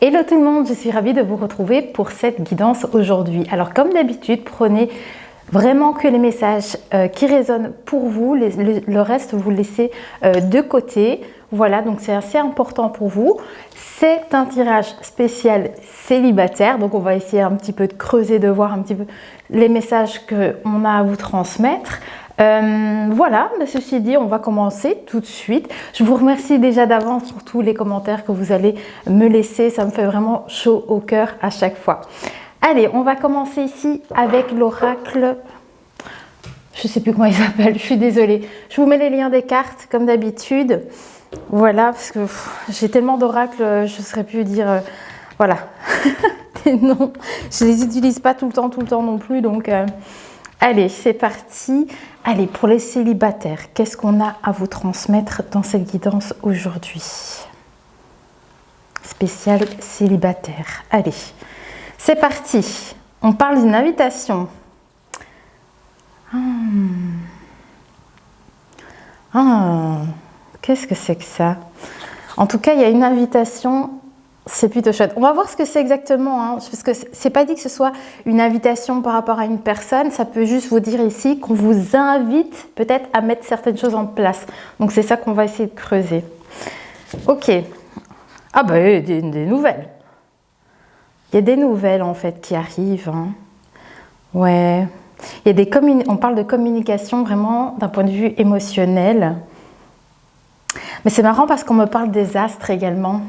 Hello tout le monde, je suis ravie de vous retrouver pour cette guidance aujourd'hui. Alors comme d'habitude, prenez vraiment que les messages qui résonnent pour vous, le reste vous laissez de côté. Voilà, donc c'est assez important pour vous. C'est un tirage spécial célibataire, donc on va essayer un petit peu de creuser, de voir un petit peu les messages qu'on a à vous transmettre. Voilà, mais ceci dit, on va commencer tout de suite. Je vous remercie déjà d'avance pour tous les commentaires que vous allez me laisser. Ça me fait vraiment chaud au cœur à chaque fois. Allez, on va commencer ici avec l'oracle. Je ne sais plus comment il s'appelle, je suis désolée. Je vous mets les liens des cartes comme d'habitude. Voilà, parce que j'ai tellement d'oracles, je ne saurais plus dire... voilà. Et non, je ne les utilise pas tout le temps non plus, donc... Allez, c'est parti. Allez, pour les célibataires, qu'est-ce qu'on a à vous transmettre dans cette guidance aujourd'hui? Spécial célibataire. Allez, c'est parti. On parle d'une invitation. Qu'est-ce que c'est que ça? En tout cas, il y a une invitation... C'est plutôt chouette. On va voir ce que c'est exactement, hein, parce que c'est pas dit que ce soit une invitation par rapport à une personne. Ça peut juste vous dire ici qu'on vous invite peut-être à mettre certaines choses en place. Donc c'est ça qu'on va essayer de creuser. Ok. Ah bah des nouvelles. Il y a des nouvelles en fait qui arrivent. Hein. Ouais. Il y a on parle de communication vraiment d'un point de vue émotionnel. Mais c'est marrant parce qu'on me parle des astres également.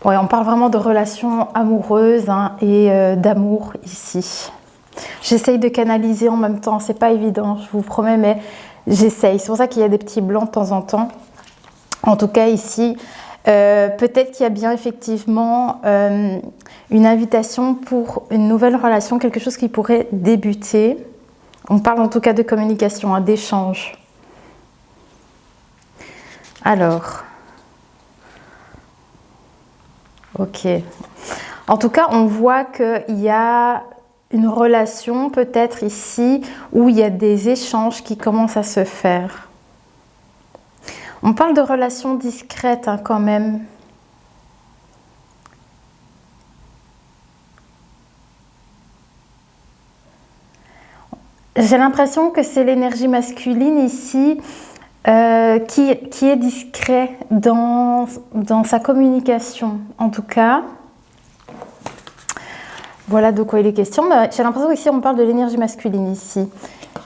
Ouais, on parle vraiment de relations amoureuses hein, et d'amour ici. J'essaye de canaliser en même temps, c'est pas évident, je vous promets, mais j'essaye. C'est pour ça qu'il y a des petits blancs de temps en temps. En tout cas ici, peut-être qu'il y a bien effectivement une invitation pour une nouvelle relation, quelque chose qui pourrait débuter. On parle en tout cas de communication, hein, d'échange. Alors... Ok. En tout cas, on voit qu'il y a une relation peut-être ici où il y a des échanges qui commencent à se faire. On parle de relations discrètes hein, quand même. J'ai l'impression que c'est l'énergie masculine ici qui est discret dans sa communication, en tout cas. Voilà de quoi il est question. J'ai l'impression qu'ici, on parle de l'énergie masculine ici,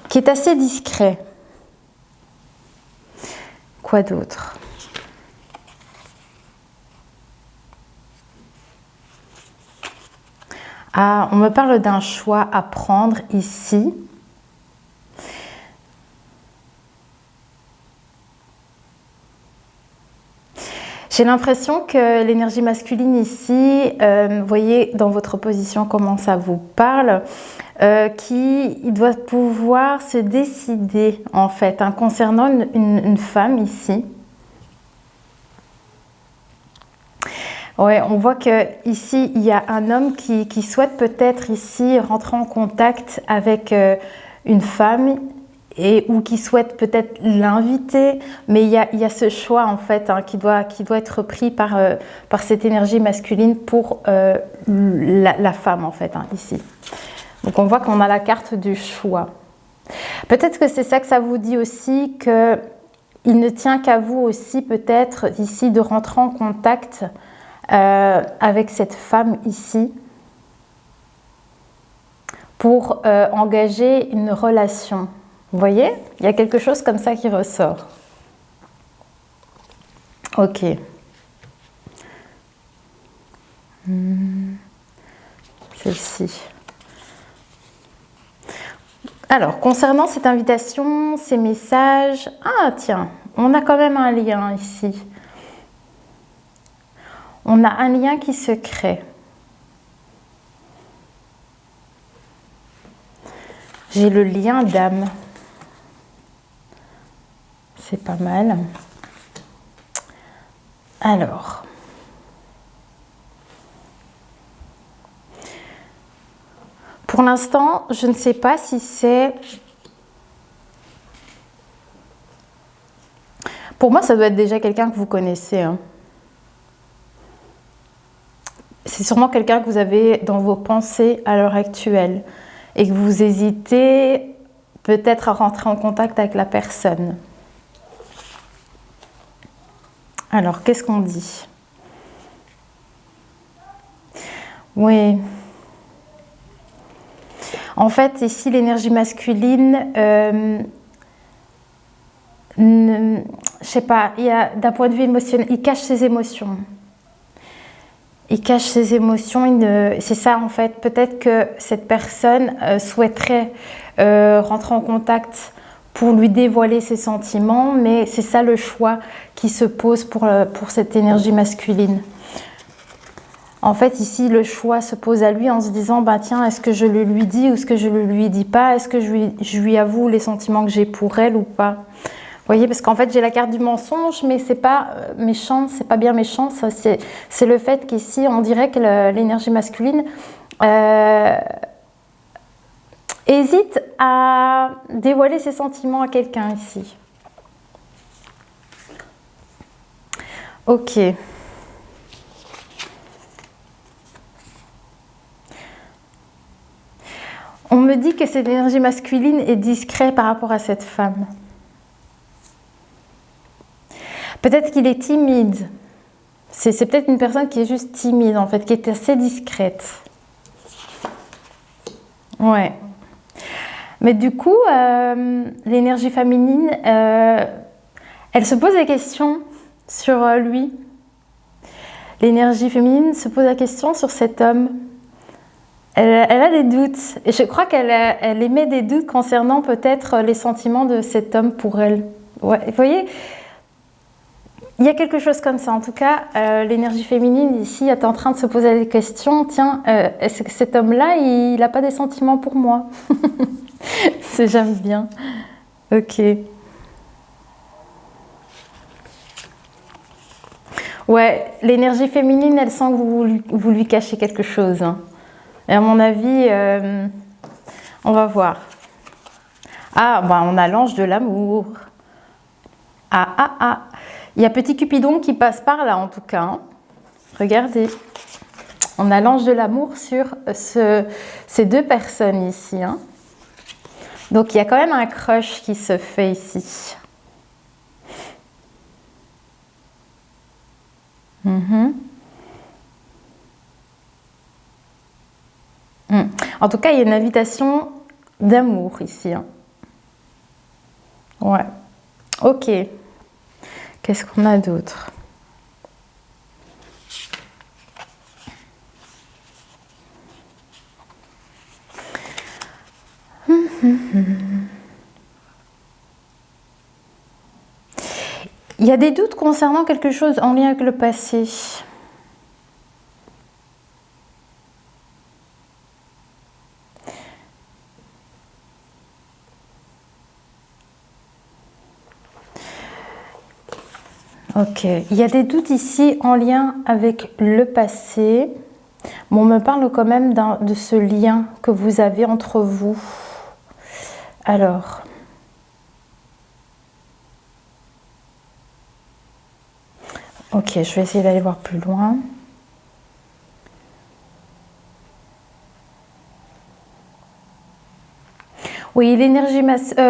qui est assez discret. Quoi d'autre? Ah, on me parle d'un choix à prendre ici. J'ai l'impression que l'énergie masculine ici, vous voyez dans votre position comment ça vous parle, il doit pouvoir se décider en fait hein, concernant une femme ici. Ouais, on voit que ici il y a un homme qui souhaite peut-être ici rentrer en contact avec une femme. Ou qui souhaite peut-être l'inviter, mais il y a ce choix en fait hein, qui doit être pris par cette énergie masculine pour la femme en fait hein, ici. Donc on voit qu'on a la carte du choix. Peut-être que c'est ça que ça vous dit aussi, qu'il ne tient qu'à vous aussi peut-être ici de rentrer en contact avec cette femme ici pour engager une relation. Vous voyez, il y a quelque chose comme ça qui ressort. Ok. Celle-ci. Alors, concernant cette invitation, ces messages... Ah, tiens, on a quand même un lien ici. On a un lien qui se crée. J'ai le lien d'âme. C'est pas mal. Alors, Pour l'instant, je ne sais pas si c'est... Pour moi, ça doit être déjà quelqu'un que vous connaissez, hein. C'est sûrement quelqu'un que vous avez dans vos pensées à l'heure actuelle et que vous hésitez peut-être à rentrer en contact avec la personne. Alors, qu'est-ce qu'on dit? Oui. En fait, ici, l'énergie masculine, je sais pas, d'un point de vue émotionnel, il cache ses émotions. Il cache ses émotions, c'est ça en fait. Peut-être que cette personne souhaiterait rentrer en contact pour lui dévoiler ses sentiments, mais c'est ça le choix qui se pose pour cette énergie masculine. En fait, ici, le choix se pose à lui en se disant, bah tiens, est-ce que je le lui dis ou est-ce que je le lui dis pas? Est-ce que je lui avoue les sentiments que j'ai pour elle ou pas? Vous voyez, parce qu'en fait, j'ai la carte du mensonge, mais c'est pas méchant, c'est pas bien méchant. C'est le fait qu'ici, on dirait que l'énergie masculine hésite à dévoiler ses sentiments à quelqu'un ici. Ok. On me dit que cette énergie masculine est discrète par rapport à cette femme. Peut-être qu'il est timide. C'est peut-être une personne qui est juste timide, en fait, qui est assez discrète. Ouais. Mais du coup, l'énergie féminine, elle se pose des questions sur lui. L'énergie féminine se pose la question sur cet homme. Elle a des doutes. Et je crois qu'elle émet des doutes concernant peut-être les sentiments de cet homme pour elle. Ouais, vous voyez ? Il y a quelque chose comme ça. En tout cas, l'énergie féminine ici est en train de se poser des questions. Tiens, est-ce que cet homme-là, il n'a pas des sentiments pour moi? J'aime bien. Ok. Ouais, l'énergie féminine, elle sent que vous lui cachez quelque chose, hein. Et à mon avis, on va voir. Ah, ben, on a l'ange de l'amour. Ah. Il y a Petit Cupidon qui passe par là, en tout cas, hein. Regardez. On a l'ange de l'amour sur ces deux personnes ici, hein. Donc, il y a quand même un crush qui se fait ici. En tout cas, il y a une invitation d'amour ici, hein. Ouais. Ok. Qu'est-ce qu'on a d'autre? Il y a des doutes concernant quelque chose en lien avec le passé. Ok, il y a des doutes ici en lien avec le passé. Bon, on me parle quand même de ce lien que vous avez entre vous. Alors, ok, je vais essayer d'aller voir plus loin. Oui, l'énergie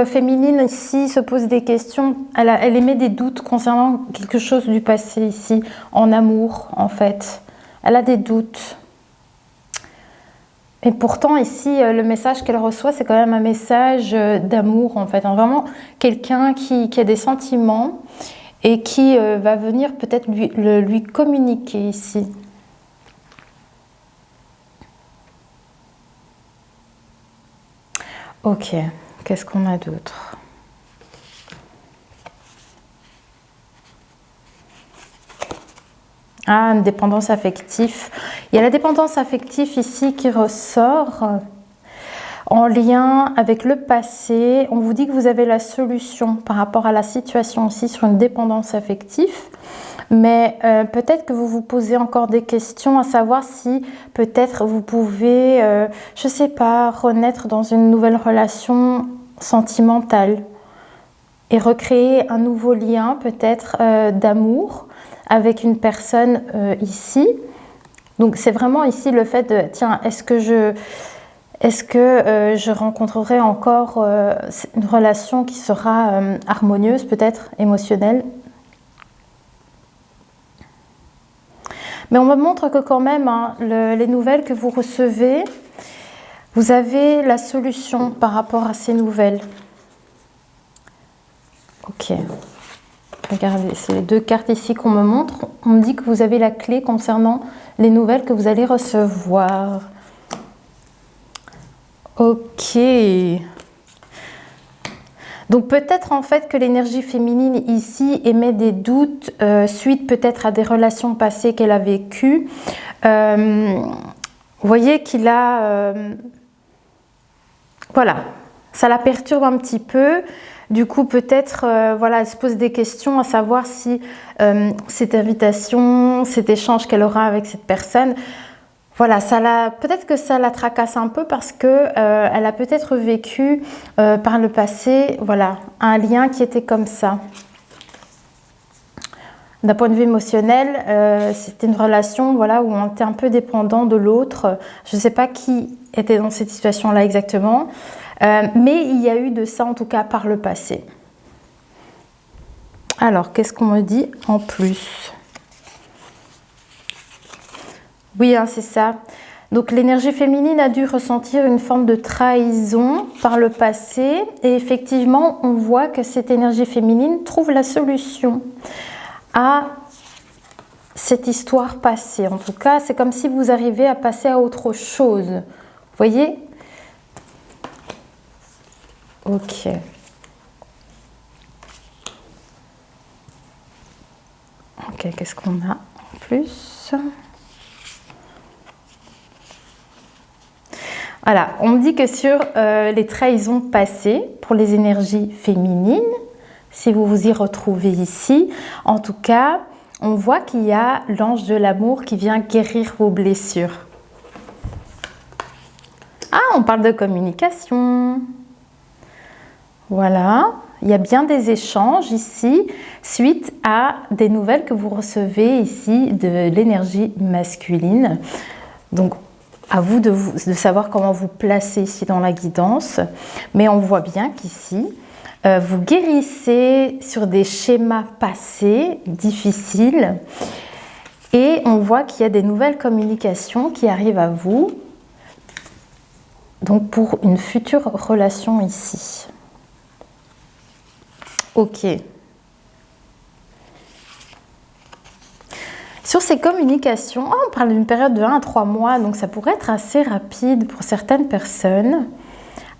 féminine ici se pose des questions. Elle émet des doutes concernant quelque chose du passé ici, en amour en fait. Elle a des doutes. Et pourtant ici, le message qu'elle reçoit, c'est quand même un message d'amour en fait. Vraiment quelqu'un qui a des sentiments et qui va venir peut-être lui communiquer ici. Ok, qu'est-ce qu'on a d'autre? Ah, une dépendance affective. Il y a la dépendance affective ici qui ressort en lien avec le passé. On vous dit que vous avez la solution par rapport à la situation ici sur une dépendance affective. mais peut-être que vous vous posez encore des questions à savoir si peut-être vous pouvez, je sais pas, renaître dans une nouvelle relation sentimentale et recréer un nouveau lien peut-être d'amour avec une personne ici. Donc c'est vraiment ici le fait de, tiens, est-ce que je rencontrerai encore une relation qui sera harmonieuse, peut-être émotionnelle. Mais on me montre que quand même, hein, les nouvelles que vous recevez, vous avez la solution par rapport à ces nouvelles. Ok. Regardez, c'est les 2 cartes ici qu'on me montre. On me dit que vous avez la clé concernant les nouvelles que vous allez recevoir. Ok. Donc peut-être en fait que l'énergie féminine ici émet des doutes suite peut-être à des relations passées qu'elle a vécues. Vous voyez qu'il a... voilà, ça la perturbe un petit peu. Du coup, peut-être, voilà, elle se pose des questions à savoir si cette invitation, cet échange qu'elle aura avec cette personne, voilà, peut-être que ça la tracasse un peu parce que elle a peut-être vécu par le passé, voilà, un lien qui était comme ça. D'un point de vue émotionnel, c'était une relation, voilà, où on était un peu dépendant de l'autre. Je ne sais pas qui était dans cette situation-là exactement. Mais il y a eu de ça en tout cas par le passé. Alors, qu'est-ce qu'on me dit en plus? Oui, hein, c'est ça. Donc l'énergie féminine a dû ressentir une forme de trahison par le passé. Et effectivement, on voit que cette énergie féminine trouve la solution à cette histoire passée. En tout cas, c'est comme si vous arrivez à passer à autre chose. Vous voyez? Ok. Ok, qu'est-ce qu'on a en plus? Voilà, on me dit que sur les trahisons passées, pour les énergies féminines, si vous vous y retrouvez ici, en tout cas, on voit qu'il y a l'ange de l'amour qui vient guérir vos blessures. Ah, on parle de communication. Voilà, il y a bien des échanges ici suite à des nouvelles que vous recevez ici de l'énergie masculine. Donc, à vous de savoir comment vous placer ici dans la guidance. Mais on voit bien qu'ici, vous guérissez sur des schémas passés difficiles. Et on voit qu'il y a des nouvelles communications qui arrivent à vous. Donc, pour une future relation ici. Ok. Sur ces communications, on parle d'une période de 1 à 3 mois, donc ça pourrait être assez rapide pour certaines personnes.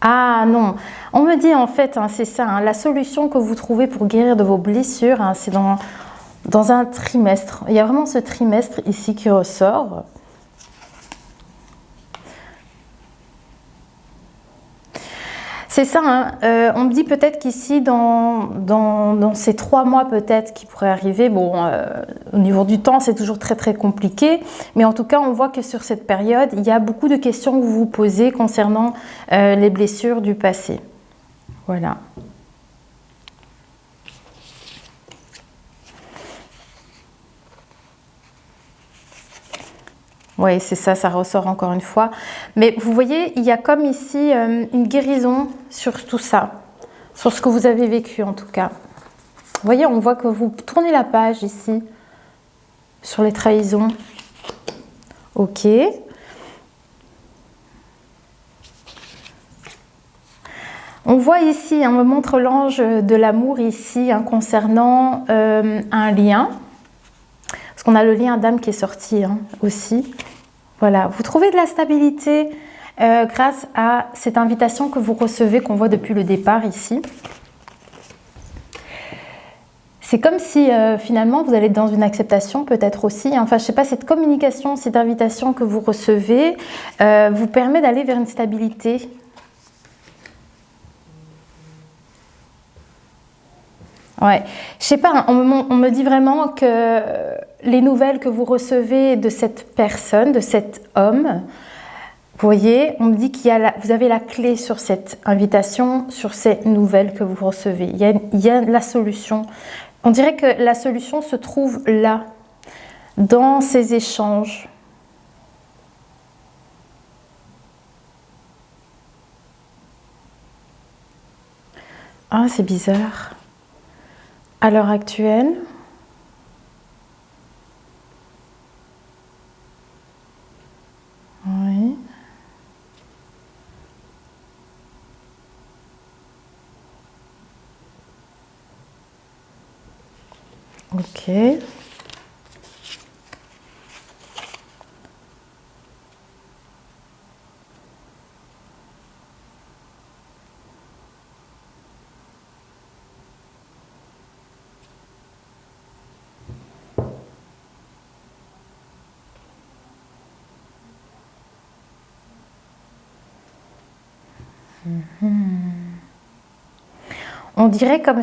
Ah non, on me dit en fait, hein, c'est ça, hein, la solution que vous trouvez pour guérir de vos blessures, hein, c'est dans un trimestre. Il y a vraiment ce trimestre ici qui ressort. C'est ça, hein. On me dit peut-être qu'ici, dans ces 3 mois peut-être qui pourraient arriver, bon, au niveau du temps, c'est toujours très très compliqué, mais en tout cas, on voit que sur cette période, il y a beaucoup de questions que vous vous posez concernant les blessures du passé. Voilà. Oui, c'est ça, ça ressort encore une fois. Mais vous voyez, il y a comme ici une guérison sur tout ça, sur ce que vous avez vécu en tout cas. Vous voyez, on voit que vous tournez la page ici, sur les trahisons. Ok. On voit ici, on me montre l'ange de l'amour ici, hein, concernant un lien. Parce qu'on a le lien d'âme qui est sorti hein, aussi. Voilà, vous trouvez de la stabilité grâce à cette invitation que vous recevez, qu'on voit depuis le départ ici. C'est comme si finalement vous allez être dans une acceptation peut-être aussi. Enfin, je ne sais pas, cette communication, cette invitation que vous recevez vous permet d'aller vers une stabilité. Ouais, je sais pas, on me dit vraiment que les nouvelles que vous recevez de cette personne, de cet homme, vous voyez, on me dit vous avez la clé sur cette invitation, sur ces nouvelles que vous recevez. Il y a la solution. On dirait que la solution se trouve là, dans ces échanges. Ah, c'est bizarre. À l'heure actuelle, oui. Ok. On dirait comme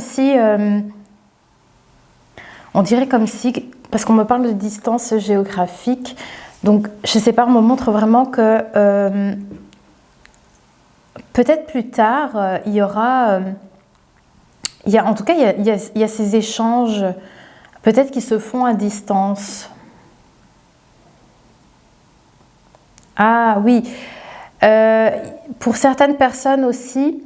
si, parce qu'on me parle de distance géographique, donc je sais pas, on me montre vraiment que peut-être plus tard, il y aura, en tout cas, il y a ces échanges, peut-être qui se font à distance. Ah oui, pour certaines personnes aussi.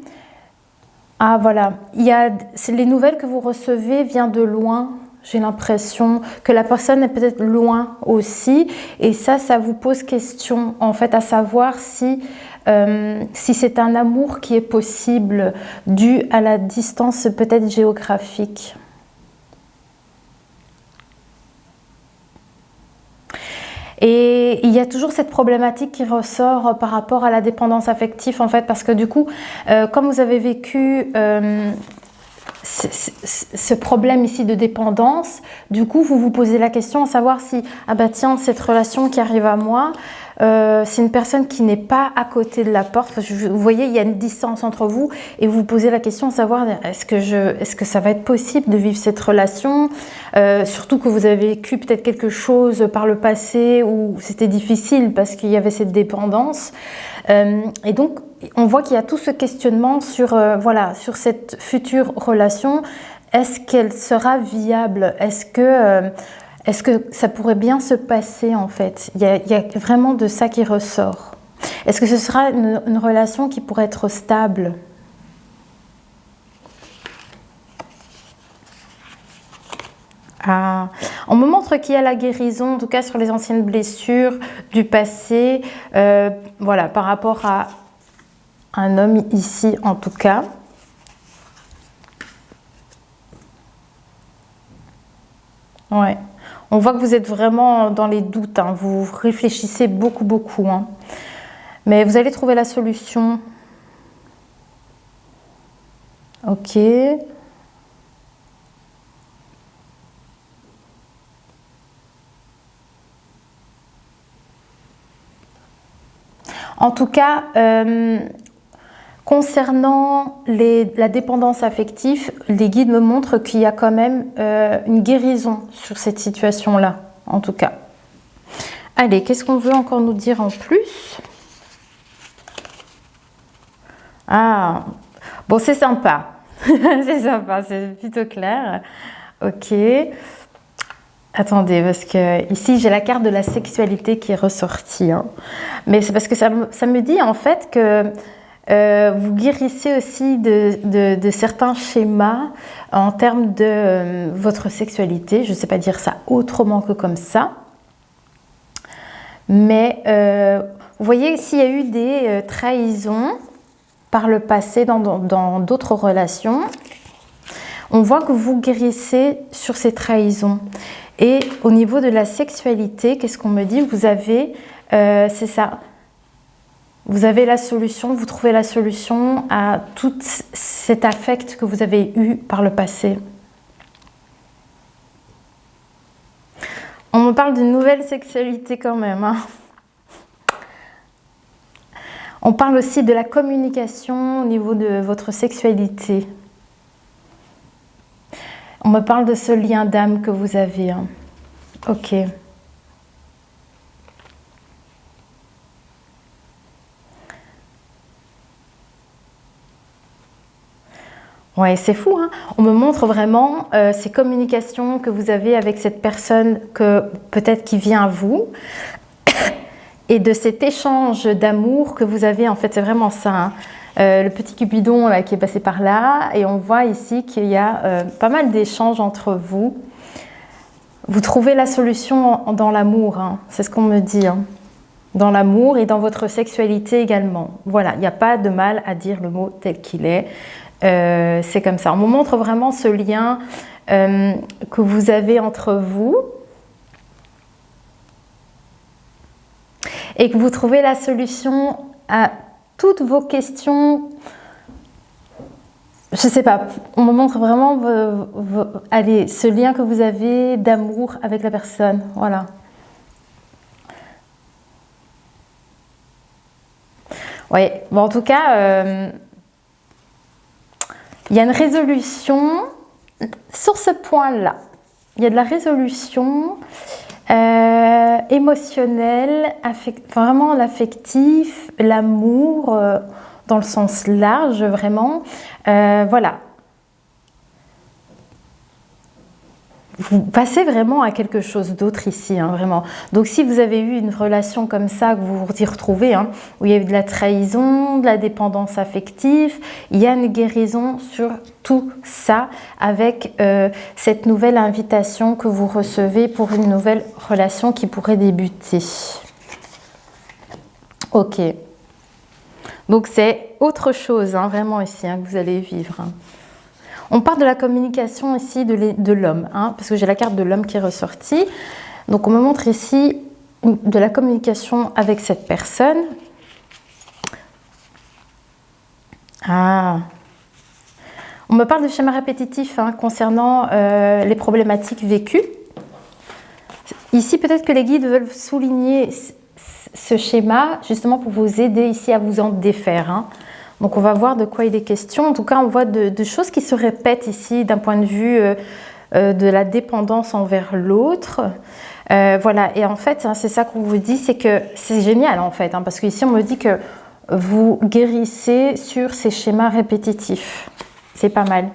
Ah voilà, les nouvelles que vous recevez viennent de loin. J'ai l'impression que la personne est peut-être loin aussi. Et ça vous pose question en fait à savoir si c'est un amour qui est possible dû à la distance peut-être géographique. Et il y a toujours cette problématique qui ressort par rapport à la dépendance affective en fait, parce que du coup, comme vous avez vécu ce problème ici de dépendance, du coup, vous vous posez la question à savoir si, ah bah tiens, cette relation qui arrive à moi, c'est une personne qui n'est pas à côté de la porte. Vous voyez, il y a une distance entre vous et vous vous posez la question à savoir est-ce que ça va être possible de vivre cette relation, surtout que vous avez vécu peut-être quelque chose par le passé où c'était difficile parce qu'il y avait cette dépendance. Et donc, on voit qu'il y a tout ce questionnement sur, sur cette future relation. Est-ce qu'elle sera viable? Est-ce que ça pourrait bien se passer en fait? Il y a vraiment de ça qui ressort. Est-ce que ce sera une relation qui pourrait être stable? Ah, on me montre qu'il y a la guérison, en tout cas sur les anciennes blessures du passé, voilà, par rapport à un homme ici en tout cas. Ouais. On voit que vous êtes vraiment dans les doutes, hein. Vous réfléchissez beaucoup, beaucoup. Hein. Mais vous allez trouver la solution. Ok. En tout cas, concernant la dépendance affective, les guides me montrent qu'il y a quand même une guérison sur cette situation-là, en tout cas. Allez, qu'est-ce qu'on veut encore nous dire en plus? Ah, bon, c'est sympa. C'est sympa, c'est plutôt clair. Ok. Attendez, parce que ici, j'ai la carte de la sexualité qui est ressortie. Hein. Mais c'est parce que ça me dit en fait que vous guérissez aussi de certains schémas en termes de votre sexualité. Je ne sais pas dire ça autrement que comme ça. Mais vous voyez, s'il y a eu des trahisons par le passé dans d'autres relations, on voit que vous guérissez sur ces trahisons. Et au niveau de la sexualité, qu'est-ce qu'on me dit? Vous avez, c'est ça, vous avez la solution, vous trouvez la solution à tout cet affect que vous avez eu par le passé. On me parle d'une nouvelle sexualité quand même. Hein. On parle aussi de la communication au niveau de votre sexualité. On me parle de ce lien d'âme que vous avez. Hein. Ok. Ouais, c'est fou, hein. On me montre vraiment ces communications que vous avez avec cette personne que peut-être qui vient à vous et de cet échange d'amour que vous avez. En fait, c'est vraiment ça. Hein. Le petit Cupidon là, qui est passé par là et on voit ici qu'il y a pas mal d'échanges entre vous. Vous trouvez la solution dans l'amour, hein. C'est ce qu'on me dit. Hein. Dans l'amour et dans votre sexualité également. Voilà, il n'y a pas de mal à dire le mot tel qu'il est. C'est comme ça. On me montre vraiment ce lien que vous avez entre vous et que vous trouvez la solution à toutes vos questions. Je sais pas, on me montre vraiment allez, ce lien que vous avez d'amour avec la personne. Voilà. Oui, bon, en tout cas, il y a une résolution sur ce point-là. Il y a de la résolution émotionnelle, vraiment l'affectif, l'amour, dans le sens large, vraiment. Voilà. Vous passez vraiment à quelque chose d'autre ici, hein, vraiment. Donc, si vous avez eu une relation comme ça, que vous vous y retrouvez, hein, où il y a eu de la trahison, de la dépendance affective, il y a une guérison sur tout ça avec cette nouvelle invitation que vous recevez pour une nouvelle relation qui pourrait débuter. Ok. Donc, c'est autre chose, hein, vraiment ici, hein, que vous allez vivre. Hein. On parle de la communication ici de l'homme, hein, parce que j'ai la carte de l'homme qui est ressortie. Donc, on me montre ici de la communication avec cette personne. Ah. On me parle de schéma répétitif hein, concernant les problématiques vécues. Ici, peut-être que les guides veulent souligner ce schéma, justement pour vous aider ici à vous en défaire. Hein. Donc, on va voir de quoi il est question. En tout cas, on voit de choses qui se répètent ici d'un point de vue de la dépendance envers l'autre. Voilà, et en fait, hein, c'est ça qu'on vous dit, c'est que c'est génial en fait, hein, parce qu'ici, on me dit que vous guérissez sur ces schémas répétitifs. C'est pas mal.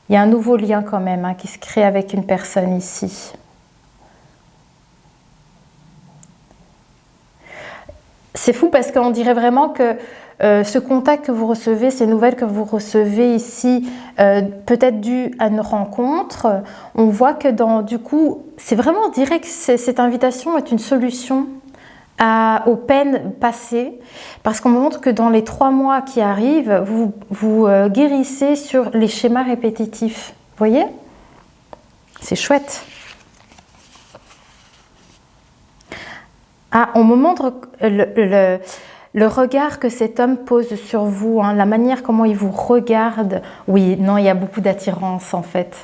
Il y a un nouveau lien quand même hein, qui se crée avec une personne ici. C'est fou parce qu'on dirait vraiment que ce contact que vous recevez, ces nouvelles que vous recevez ici, peut-être dû à une rencontre, on voit que du coup, c'est vraiment, on dirait que cette invitation est une solution aux peines passées, parce qu'on me montre que dans les 3 mois qui arrivent, vous guérissez sur les schémas répétitifs. Vous voyez? C'est chouette. Ah, on me montre le regard que cet homme pose sur vous, hein, la manière comment il vous regarde. Oui, non, il y a beaucoup d'attirance en fait.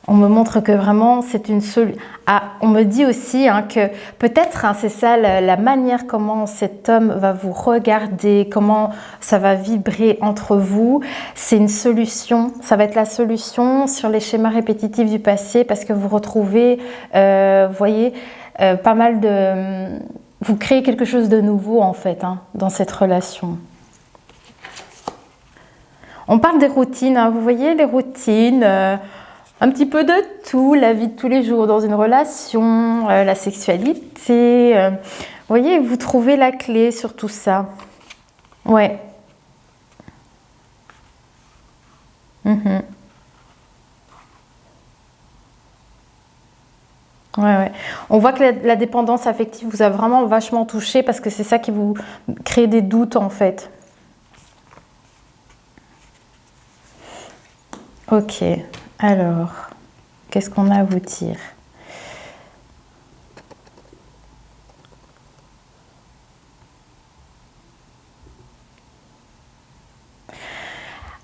On me montre que vraiment c'est une solution. Ah, on me dit aussi hein, que peut-être hein, c'est ça la manière comment cet homme va vous regarder, comment ça va vibrer entre vous. C'est une solution, ça va être la solution sur les schémas répétitifs du passé parce que vous retrouvez, vous voyez, pas mal de... Vous créez quelque chose de nouveau en fait hein, dans cette relation. On parle des routines, hein, vous voyez les routines... un petit peu de tout, la vie de tous les jours dans une relation, la sexualité. Vous voyez, vous trouvez la clé sur tout ça. Ouais. Ouais, ouais. On voit que la dépendance affective vous a vraiment vachement touché parce que c'est ça qui vous crée des doutes en fait. Ok. Alors, qu'est-ce qu'on a à vous dire?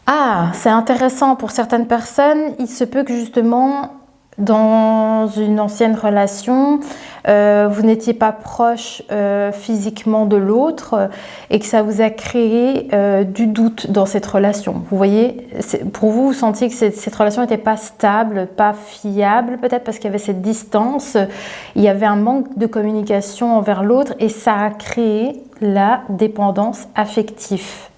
Ah, c'est intéressant pour certaines personnes. Il se peut que justement, dans une ancienne relation, vous n'étiez pas proche physiquement de l'autre et que ça vous a créé du doute dans cette relation. Vous voyez, pour vous, vous sentiez que cette relation n'était pas stable, pas fiable, peut-être parce qu'il y avait cette distance, il y avait un manque de communication envers l'autre et ça a créé la dépendance affective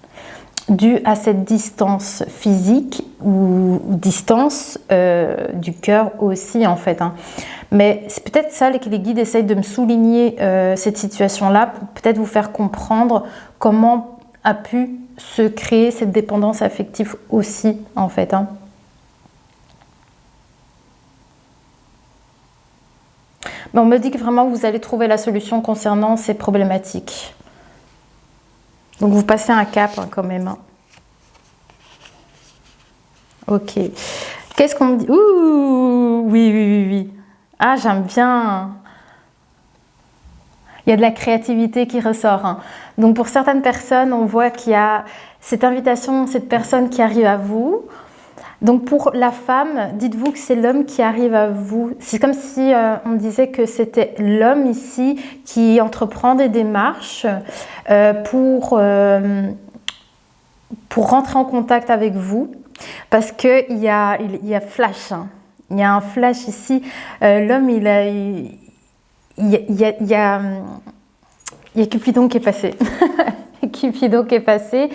due à cette distance physique ou distance du cœur aussi en fait. Hein. Mais c'est peut-être ça que les guides essayent de me souligner cette situation-là pour peut-être vous faire comprendre comment a pu se créer cette dépendance affective aussi en fait. Hein. Mais on me dit que vraiment vous allez trouver la solution concernant ces problématiques. Donc vous passez un cap hein, quand même. Hein. Ok. Qu'est-ce qu'on me dit? Ouh, oui. Ah, j'aime bien. Il y a de la créativité qui ressort. Hein. Donc pour certaines personnes, on voit qu'il y a cette invitation, cette personne qui arrive à vous. Donc pour la femme, dites-vous que c'est l'homme qui arrive à vous. C'est comme si on disait que c'était l'homme ici qui entreprend des démarches pour rentrer en contact avec vous. Parce qu'il y a flash. Hein. Il y a un flash ici. L'homme, il y a Cupidon qui est passé. Cupidon qui est passé.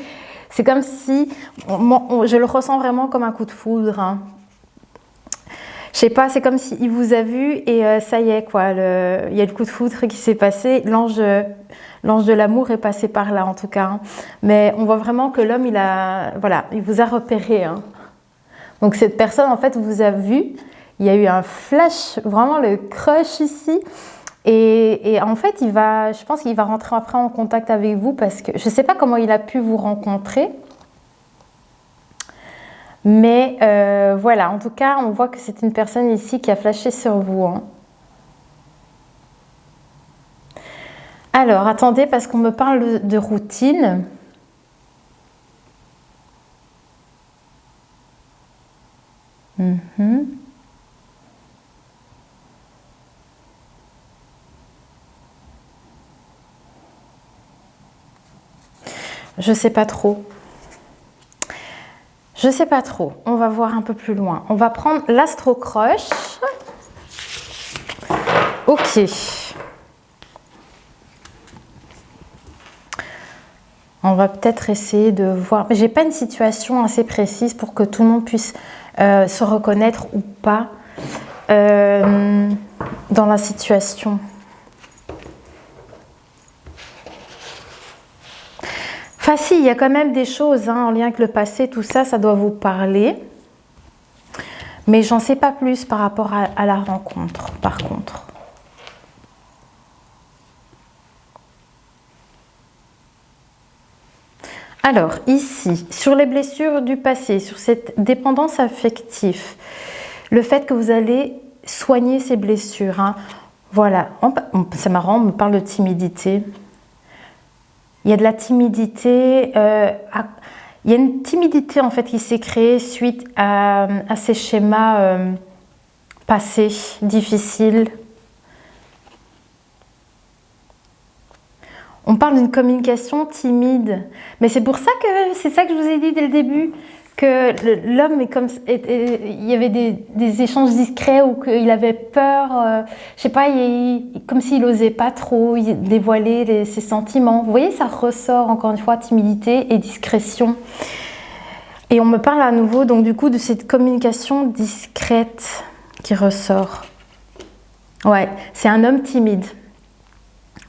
C'est comme si, je le ressens vraiment comme un coup de foudre. Hein. Je sais pas, c'est comme s'il vous a vu et ça y est, quoi. Il y a le coup de foudre qui s'est passé. L'ange de l'amour est passé par là, en tout cas. Hein. Mais on voit vraiment que l'homme, il vous a repéré. Hein. Donc cette personne, en fait, vous a vu. Il y a eu un flash, vraiment le crush ici. Et en fait, je pense qu'il va rentrer après en contact avec vous parce que je ne sais pas comment il a pu vous rencontrer. Mais voilà, en tout cas, on voit que c'est une personne ici qui a flashé sur vous. Hein. Alors, attendez, parce qu'on me parle de routine. Je sais pas trop. Je sais pas trop. On va voir un peu plus loin. On va prendre l'astro-croche. Ok. On va peut-être essayer de voir. Mais j'ai pas une situation assez précise pour que tout le monde puisse se reconnaître ou pas dans la situation. Enfin si, il y a quand même des choses hein, en lien avec le passé, tout ça, ça doit vous parler. Mais j'en sais pas plus par rapport à la rencontre, par contre. Alors, ici, sur les blessures du passé, sur cette dépendance affective, le fait que vous allez soigner ces blessures, hein, voilà, c'est marrant, on me parle de timidité. Il y a de la timidité, il y a une timidité en fait qui s'est créée suite à ces schémas passés, difficiles. On parle d'une communication timide, mais c'est pour ça que je vous ai dit dès le début que l'homme est comme, il y avait des échanges discrets ou qu'il avait peur, je sais pas, comme s'il n'osait pas trop dévoiler ses sentiments. Vous voyez, ça ressort encore une fois timidité et discrétion. Et on me parle à nouveau donc du coup de cette communication discrète qui ressort. Ouais, c'est un homme timide.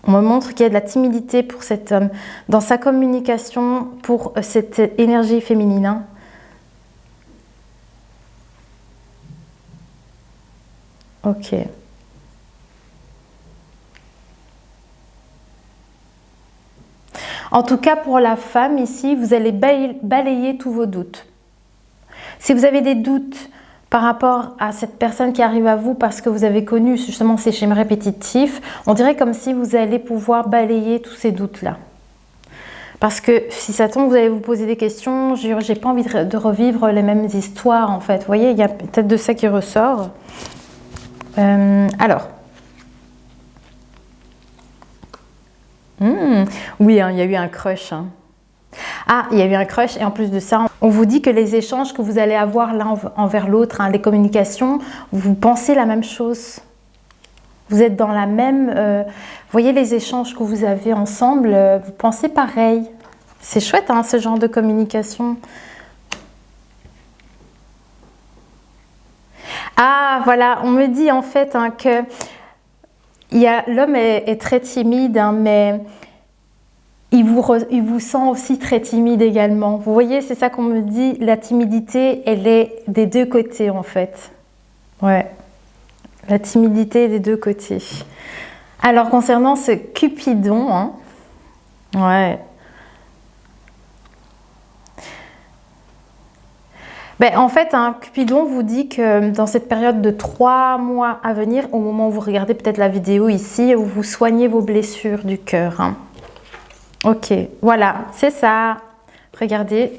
On me montre qu'il y a de la timidité pour cet homme dans sa communication pour cette énergie féminine. Ok. En tout cas, pour la femme ici, vous allez balayer tous vos doutes. Si vous avez des doutes par rapport à cette personne qui arrive à vous parce que vous avez connu justement ces schémas répétitifs, on dirait comme si vous allez pouvoir balayer tous ces doutes-là. Parce que si ça tombe, vous allez vous poser des questions, j'ai pas envie de revivre les mêmes histoires en fait. Vous voyez, il y a peut-être de ça qui ressort. Alors. Oui, hein, il y a eu un crush. Hein. Ah, il y a eu un crush et en plus de ça, on vous dit que les échanges que vous allez avoir l'un envers l'autre, hein, les communications, vous pensez la même chose. Vous êtes dans la même... vous voyez les échanges que vous avez ensemble, vous pensez pareil. C'est chouette, hein, ce genre de communication. Ah, voilà, on me dit en fait hein, que l'homme est très timide, hein, mais il vous sent aussi très timide également. Vous voyez, c'est ça qu'on me dit, la timidité, elle est des deux côtés en fait. Ouais, la timidité est des deux côtés. Alors, concernant ce Cupidon, hein, ouais. Ben, en fait, hein, Cupidon vous dit que dans cette période de 3 mois à venir, au moment où vous regardez peut-être la vidéo ici, où vous soignez vos blessures du cœur. Hein. Ok, voilà, c'est ça. Regardez.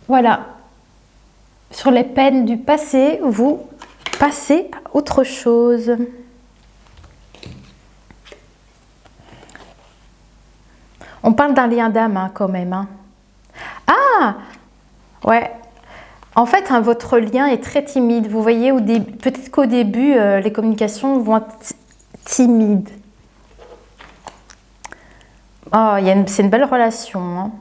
Voilà. Sur les peines du passé, vous passez à autre chose. On parle d'un lien d'âme hein, quand même. Hein. Ah! Ouais, en fait, hein, votre lien est très timide. Vous voyez, peut-être qu'au début, les communications vont être timides. Oh, c'est une belle relation. Hein.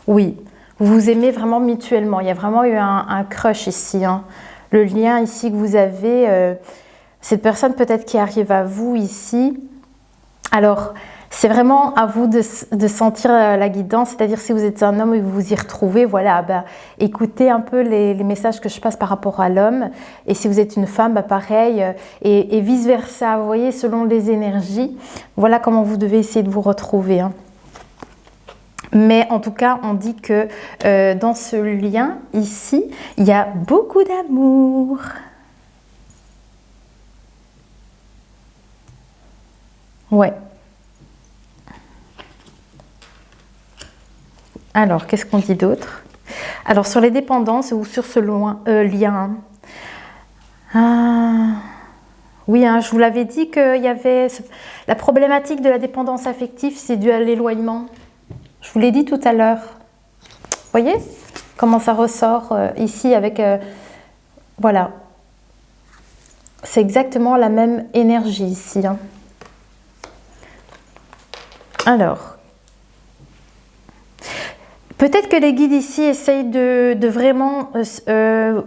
Oui, vous vous aimez vraiment mutuellement. Il y a vraiment eu un crush ici. Hein. Le lien ici que vous avez, cette personne peut-être qui arrive à vous ici. Alors, c'est vraiment à vous de sentir la guidance, c'est-à-dire si vous êtes un homme et vous vous y retrouvez, voilà, bah, écoutez un peu les messages que je passe par rapport à l'homme. Et si vous êtes une femme, bah, pareil, et vice-versa, vous voyez, selon les énergies, voilà comment vous devez essayer de vous retrouver. Hein. Mais en tout cas, on dit que dans ce lien, ici, il y a beaucoup d'amour. Ouais. Alors, qu'est-ce qu'on dit d'autre? Alors, sur les dépendances ou sur ce lien. Oui, hein, je vous l'avais dit qu'il y avait la problématique de la dépendance affective, c'est dû à l'éloignement. Je vous l'ai dit tout à l'heure. Vous voyez comment ça ressort ici avec... voilà. C'est exactement la même énergie ici. Hein. Alors... Peut-être que les guides ici essayent de vraiment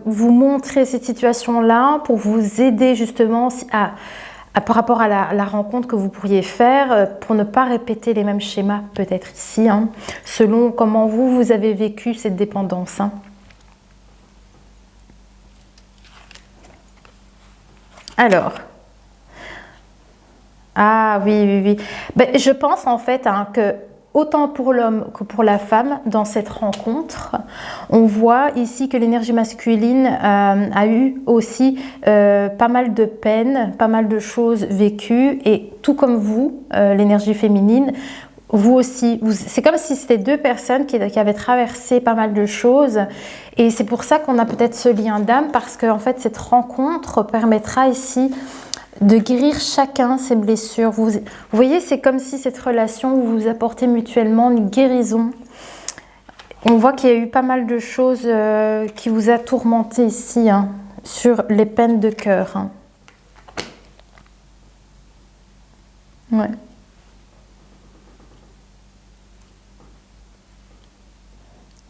vous montrer cette situation-là pour vous aider justement par rapport à la rencontre que vous pourriez faire pour ne pas répéter les mêmes schémas peut-être ici, hein, selon comment vous avez vécu cette dépendance. Hein. Alors, ah oui. Ben, je pense en fait hein, que autant pour l'homme que pour la femme, dans cette rencontre, on voit ici que l'énergie masculine a eu aussi pas mal de peines, pas mal de choses vécues. Et tout comme vous, l'énergie féminine, vous aussi, c'est comme si c'était deux personnes qui avaient traversé pas mal de choses. Et c'est pour ça qu'on a peut-être ce lien d'âme, parce qu'en fait, cette rencontre permettra ici de guérir chacun ses blessures. Vous voyez, c'est comme si cette relation, vous vous apportez mutuellement une guérison. On voit qu'il y a eu pas mal de choses qui vous a tourmenté ici, hein, sur les peines de cœur. Hein. Ouais.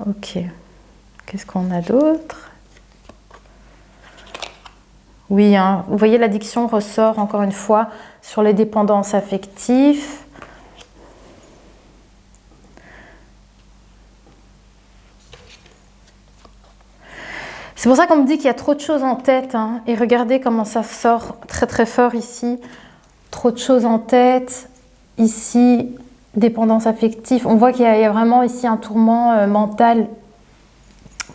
Ok. Qu'est-ce qu'on a d'autre ? Oui, hein, vous voyez, l'addiction ressort encore une fois sur les dépendances affectives. C'est pour ça qu'on me dit qu'il y a trop de choses en tête. Hein, et regardez comment ça sort très très fort ici. Trop de choses en tête. Ici, dépendance affective. On voit qu'il y a vraiment ici un tourment mental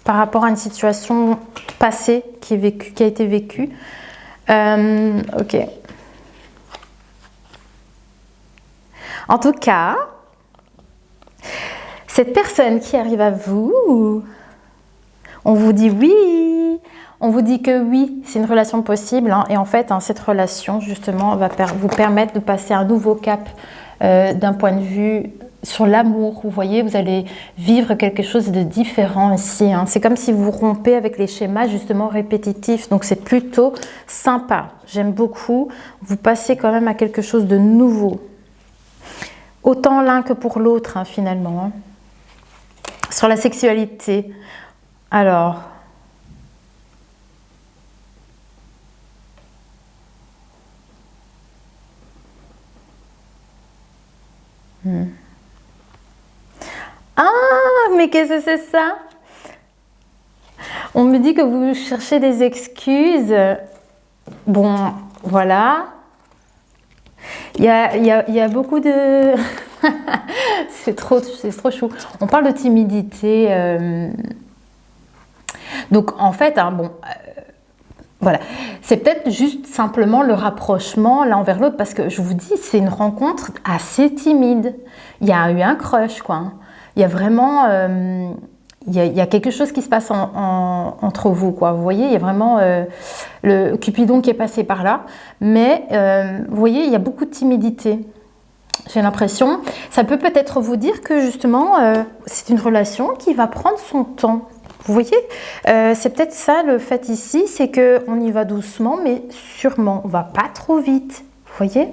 par rapport à une situation passée qui a été vécue. Ok. En tout cas, cette personne qui arrive à vous, on vous dit oui, On vous dit que oui, c'est une relation possible, hein, et en fait, hein, cette relation, justement, va vous permettre de passer un nouveau cap d'un point de vue sur l'amour. Vous voyez, vous allez vivre quelque chose de différent ici, hein. C'est comme si vous rompez avec les schémas, justement, répétitifs. Donc, c'est plutôt sympa. J'aime beaucoup. Vous passez quand même à quelque chose de nouveau. Autant l'un que pour l'autre, hein, finalement, hein. Sur la sexualité. Alors... Ah, mais qu'est-ce que c'est ça? On me dit que vous cherchez des excuses. Bon, voilà. Il y a beaucoup de... c'est trop chou. On parle de timidité. Donc, en fait, hein, bon... voilà, c'est peut-être juste simplement le rapprochement l'un vers l'autre parce que je vous dis, c'est une rencontre assez timide. Il y a eu un crush, quoi. Il y a vraiment, il y a quelque chose qui se passe entre vous, quoi. Vous voyez, il y a vraiment le Cupidon qui est passé par là. Mais vous voyez, il y a beaucoup de timidité. J'ai l'impression. Ça peut peut-être vous dire que justement, c'est une relation qui va prendre son temps. Vous voyez, c'est peut-être ça le fait ici, c'est qu'on y va doucement, mais sûrement, on ne va pas trop vite. Vous voyez?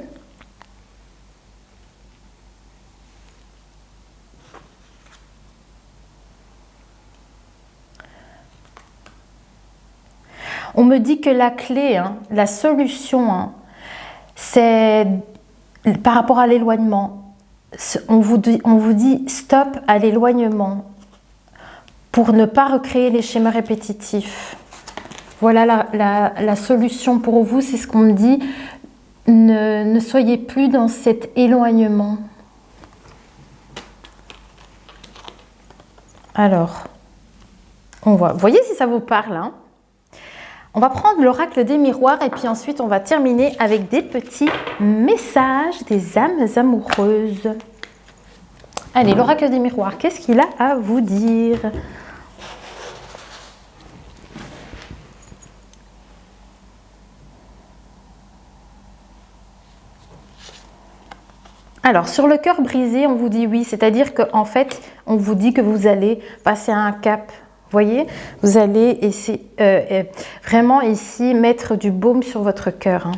On me dit que la clé, hein, la solution, hein, c'est par rapport à l'éloignement. On vous dit stop à l'éloignement. Pour ne pas recréer les schémas répétitifs. Voilà la solution pour vous, c'est ce qu'on me dit. Ne soyez plus dans cet éloignement. Alors, on voit. Vous voyez si ça vous parle, hein? On va prendre l'oracle des miroirs et puis ensuite on va terminer avec des petits messages des âmes amoureuses. Allez, l'oracle des miroirs, qu'est-ce qu'il a à vous dire ? Alors, sur le cœur brisé, on vous dit oui, c'est-à-dire qu'en fait, on vous dit que vous allez passer à un cap. Vous voyez, vous allez essayer, vraiment ici mettre du baume sur votre cœur. Hein.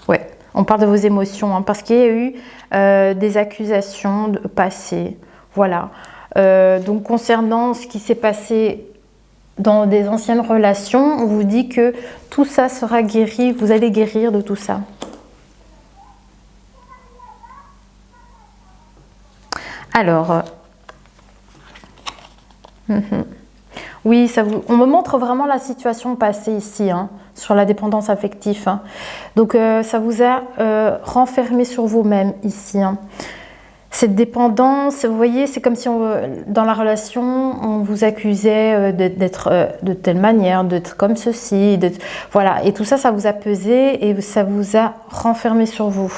Ouais, on parle de vos émotions, hein, parce qu'il y a eu des accusations passées. Voilà. Donc, concernant ce qui s'est passé dans des anciennes relations, on vous dit que tout ça sera guéri, vous allez guérir de tout ça. Alors, oui, on me montre vraiment la situation passée ici, hein, sur la dépendance affective. Hein. Donc, ça vous a renfermé sur vous-même ici. Hein. Cette dépendance, vous voyez, c'est comme si dans la relation, on vous accusait d'être de telle manière, d'être comme ceci. Voilà, et tout ça, ça vous a pesé et ça vous a renfermé sur vous.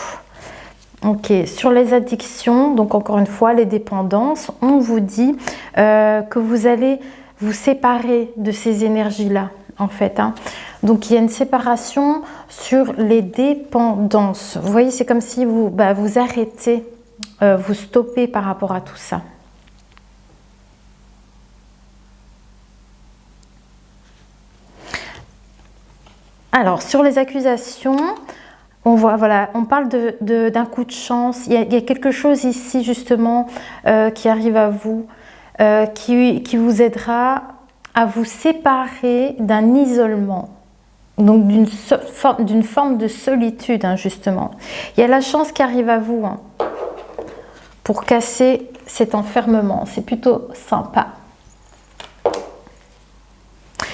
Ok, sur les addictions, donc encore une fois, les dépendances, on vous dit que vous allez vous séparer de ces énergies-là, en fait. Hein. Donc, il y a une séparation sur les dépendances. Vous voyez, c'est comme si vous arrêtez, vous stoppez par rapport à tout ça. Alors, sur les accusations... On voit, voilà, on parle d'un coup de chance. Il y a quelque chose ici justement qui arrive à vous, qui vous aidera à vous séparer d'un isolement, donc d'une forme de solitude, hein, justement. Il y a la chance qui arrive à vous, hein, pour casser cet enfermement. C'est plutôt sympa.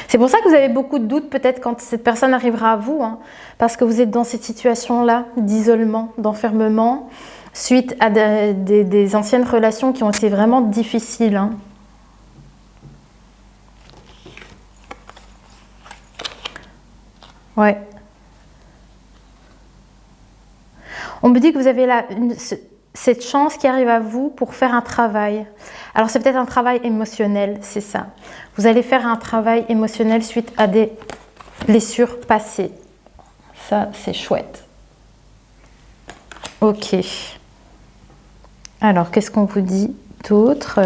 C'est pour ça que vous avez beaucoup de doutes peut-être quand cette personne arrivera à vous, hein, parce que vous êtes dans cette situation-là d'isolement, d'enfermement, suite à des anciennes relations qui ont été vraiment difficiles. Hein. Ouais. On me dit que vous avez cette chance qui arrive à vous pour faire un travail. Alors c'est peut-être un travail émotionnel, c'est ça. Vous allez faire un travail émotionnel suite à des blessures passées. Ça, c'est chouette. Ok. Alors, qu'est-ce qu'on vous dit d'autre?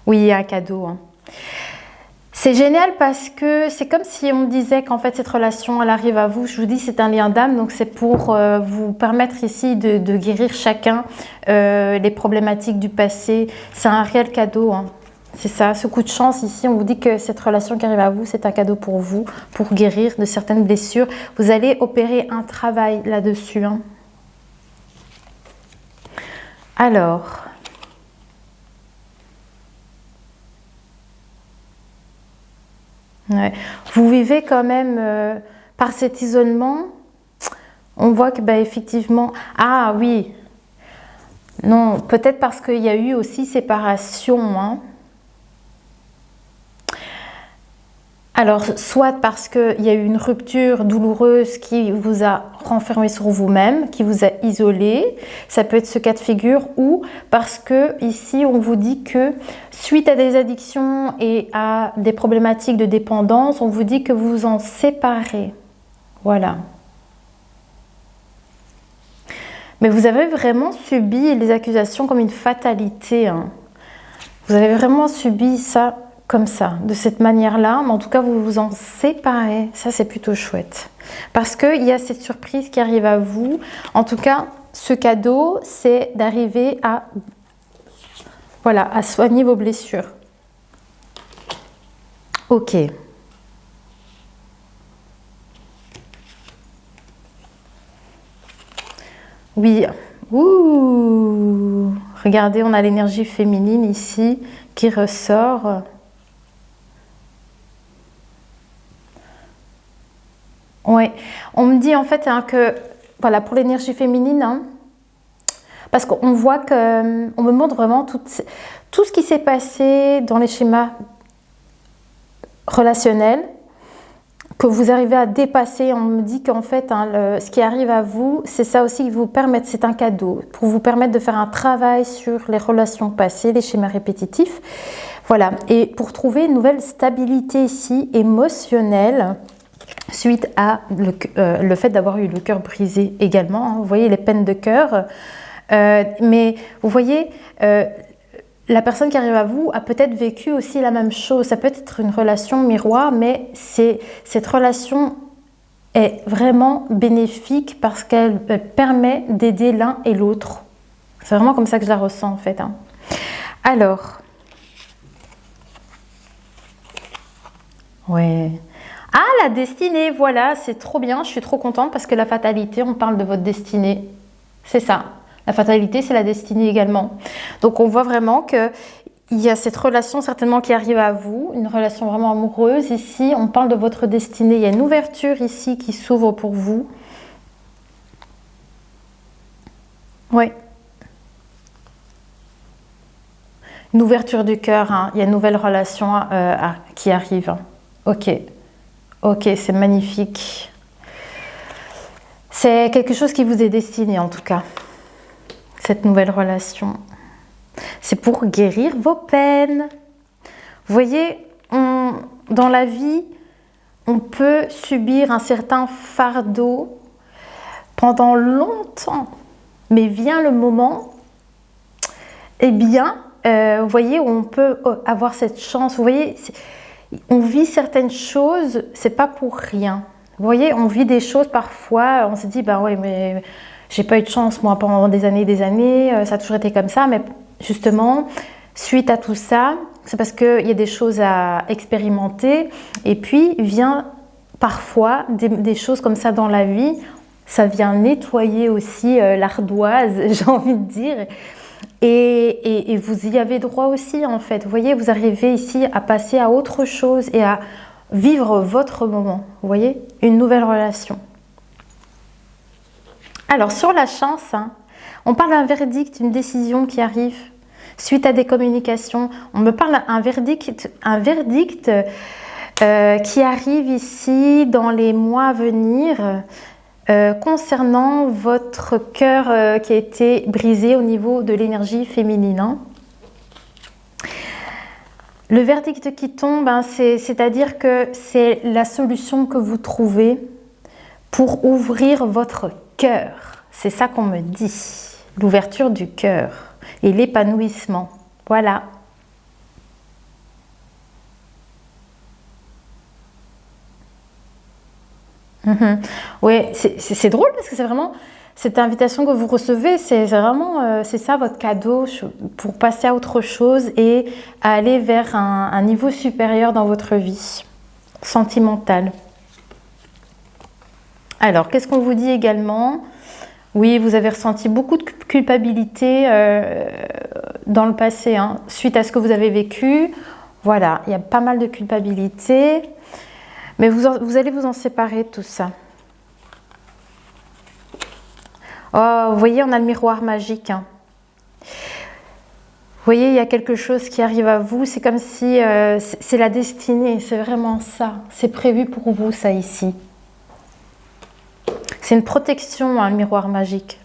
Oui, il y a un cadeau. Hein. C'est génial parce que c'est comme si on disait qu'en fait cette relation elle arrive à vous. Je vous dis c'est un lien d'âme, donc c'est pour vous permettre ici de guérir chacun les problématiques du passé. C'est un réel cadeau, hein. C'est ça, ce coup de chance ici, on vous dit que cette relation qui arrive à vous, c'est un cadeau pour vous, pour guérir de certaines blessures. Vous allez opérer un travail là-dessus. Hein. Alors... Ouais. Vous vivez quand même par cet isolement. On voit que bah, effectivement, ah oui, non, peut-être parce qu'il y a eu aussi séparation. Hein. Alors, soit parce qu'il y a eu une rupture douloureuse qui vous a renfermé sur vous-même, qui vous a isolé, ça peut être ce cas de figure, ou parce que ici on vous dit que suite à des addictions et à des problématiques de dépendance, on vous dit que vous vous en séparez. Voilà. Mais vous avez vraiment subi les accusations comme une fatalité. Hein. Vous avez vraiment subi ça comme ça, de cette manière-là, mais en tout cas, vous vous en séparez. Ça, c'est plutôt chouette. Parce qu'il y a cette surprise qui arrive à vous. En tout cas, ce cadeau, c'est d'arriver à, voilà, à soigner vos blessures. Ok. Oui. Ouh. Regardez, on a l'énergie féminine ici qui ressort. Oui, on me dit en fait hein, que, voilà, pour l'énergie féminine, hein, parce qu'on voit que, on me montre vraiment tout ce qui s'est passé dans les schémas relationnels, que vous arrivez à dépasser. On me dit qu'en fait, hein, ce qui arrive à vous, c'est ça aussi qui vous permet, c'est un cadeau, pour vous permettre de faire un travail sur les relations passées, les schémas répétitifs. Voilà, et pour trouver une nouvelle stabilité ici, émotionnelle, suite à le fait d'avoir eu le cœur brisé également. Hein, vous voyez les peines de cœur. Mais vous voyez, la personne qui arrive à vous a peut-être vécu aussi la même chose. Ça peut être une relation miroir, mais cette relation est vraiment bénéfique parce qu'elle permet d'aider l'un et l'autre. C'est vraiment comme ça que je la ressens en fait. Hein. Alors, ouais. Ah, la destinée, voilà, c'est trop bien, je suis trop contente parce que la fatalité, on parle de votre destinée. C'est ça, la fatalité, c'est la destinée également. Donc, on voit vraiment qu'il y a cette relation certainement qui arrive à vous, une relation vraiment amoureuse. Ici, on parle de votre destinée, il y a une ouverture ici qui s'ouvre pour vous. Oui. Une ouverture du cœur, hein. Il y a une nouvelle relation qui arrive. Hein. Ok. Ok, c'est magnifique. C'est quelque chose qui vous est destiné en tout cas, cette nouvelle relation. C'est pour guérir vos peines. Vous voyez, dans la vie, on peut subir un certain fardeau pendant longtemps. Mais vient le moment, eh bien, vous voyez, on peut avoir cette chance. Vous voyez, on vit certaines choses, c'est pas pour rien. Vous voyez, on vit des choses parfois, on se dit, bah ouais, mais j'ai pas eu de chance, moi, pendant des années, ça a toujours été comme ça. Mais justement, suite à tout ça, c'est parce qu'il y a des choses à expérimenter. Et puis, vient parfois des choses comme ça dans la vie. Ça vient nettoyer aussi l'ardoise, j'ai envie de dire. Et vous y avez droit aussi en fait. Vous voyez, vous arrivez ici à passer à autre chose et à vivre votre moment. Vous voyez, une nouvelle relation. Alors sur la chance, hein, on parle d'un verdict, une décision qui arrive suite à des communications. On me parle d'un verdict qui arrive ici dans les mois à venir. concernant votre cœur qui a été brisé au niveau de l'énergie féminine. Hein. Le verdict qui tombe, hein, c'est-à-dire que c'est la solution que vous trouvez pour ouvrir votre cœur. C'est ça qu'on me dit. L'ouverture du cœur et l'épanouissement. Voilà. Oui, c'est drôle parce que c'est vraiment cette invitation que vous recevez, c'est vraiment, c'est ça votre cadeau pour passer à autre chose et à aller vers un niveau supérieur dans votre vie sentimentale. Alors, qu'est-ce qu'on vous dit également? Oui, vous avez ressenti beaucoup de culpabilité dans le passé, hein, suite à ce que vous avez vécu. Voilà, il y a pas mal de culpabilité. Mais vous allez vous en séparer de tout ça. Oh, vous voyez, on a le miroir magique. Hein. Vous voyez, il y a quelque chose qui arrive à vous. C'est comme si c'est la destinée. C'est vraiment ça. C'est prévu pour vous, ça, ici. C'est une protection, hein, le miroir magique.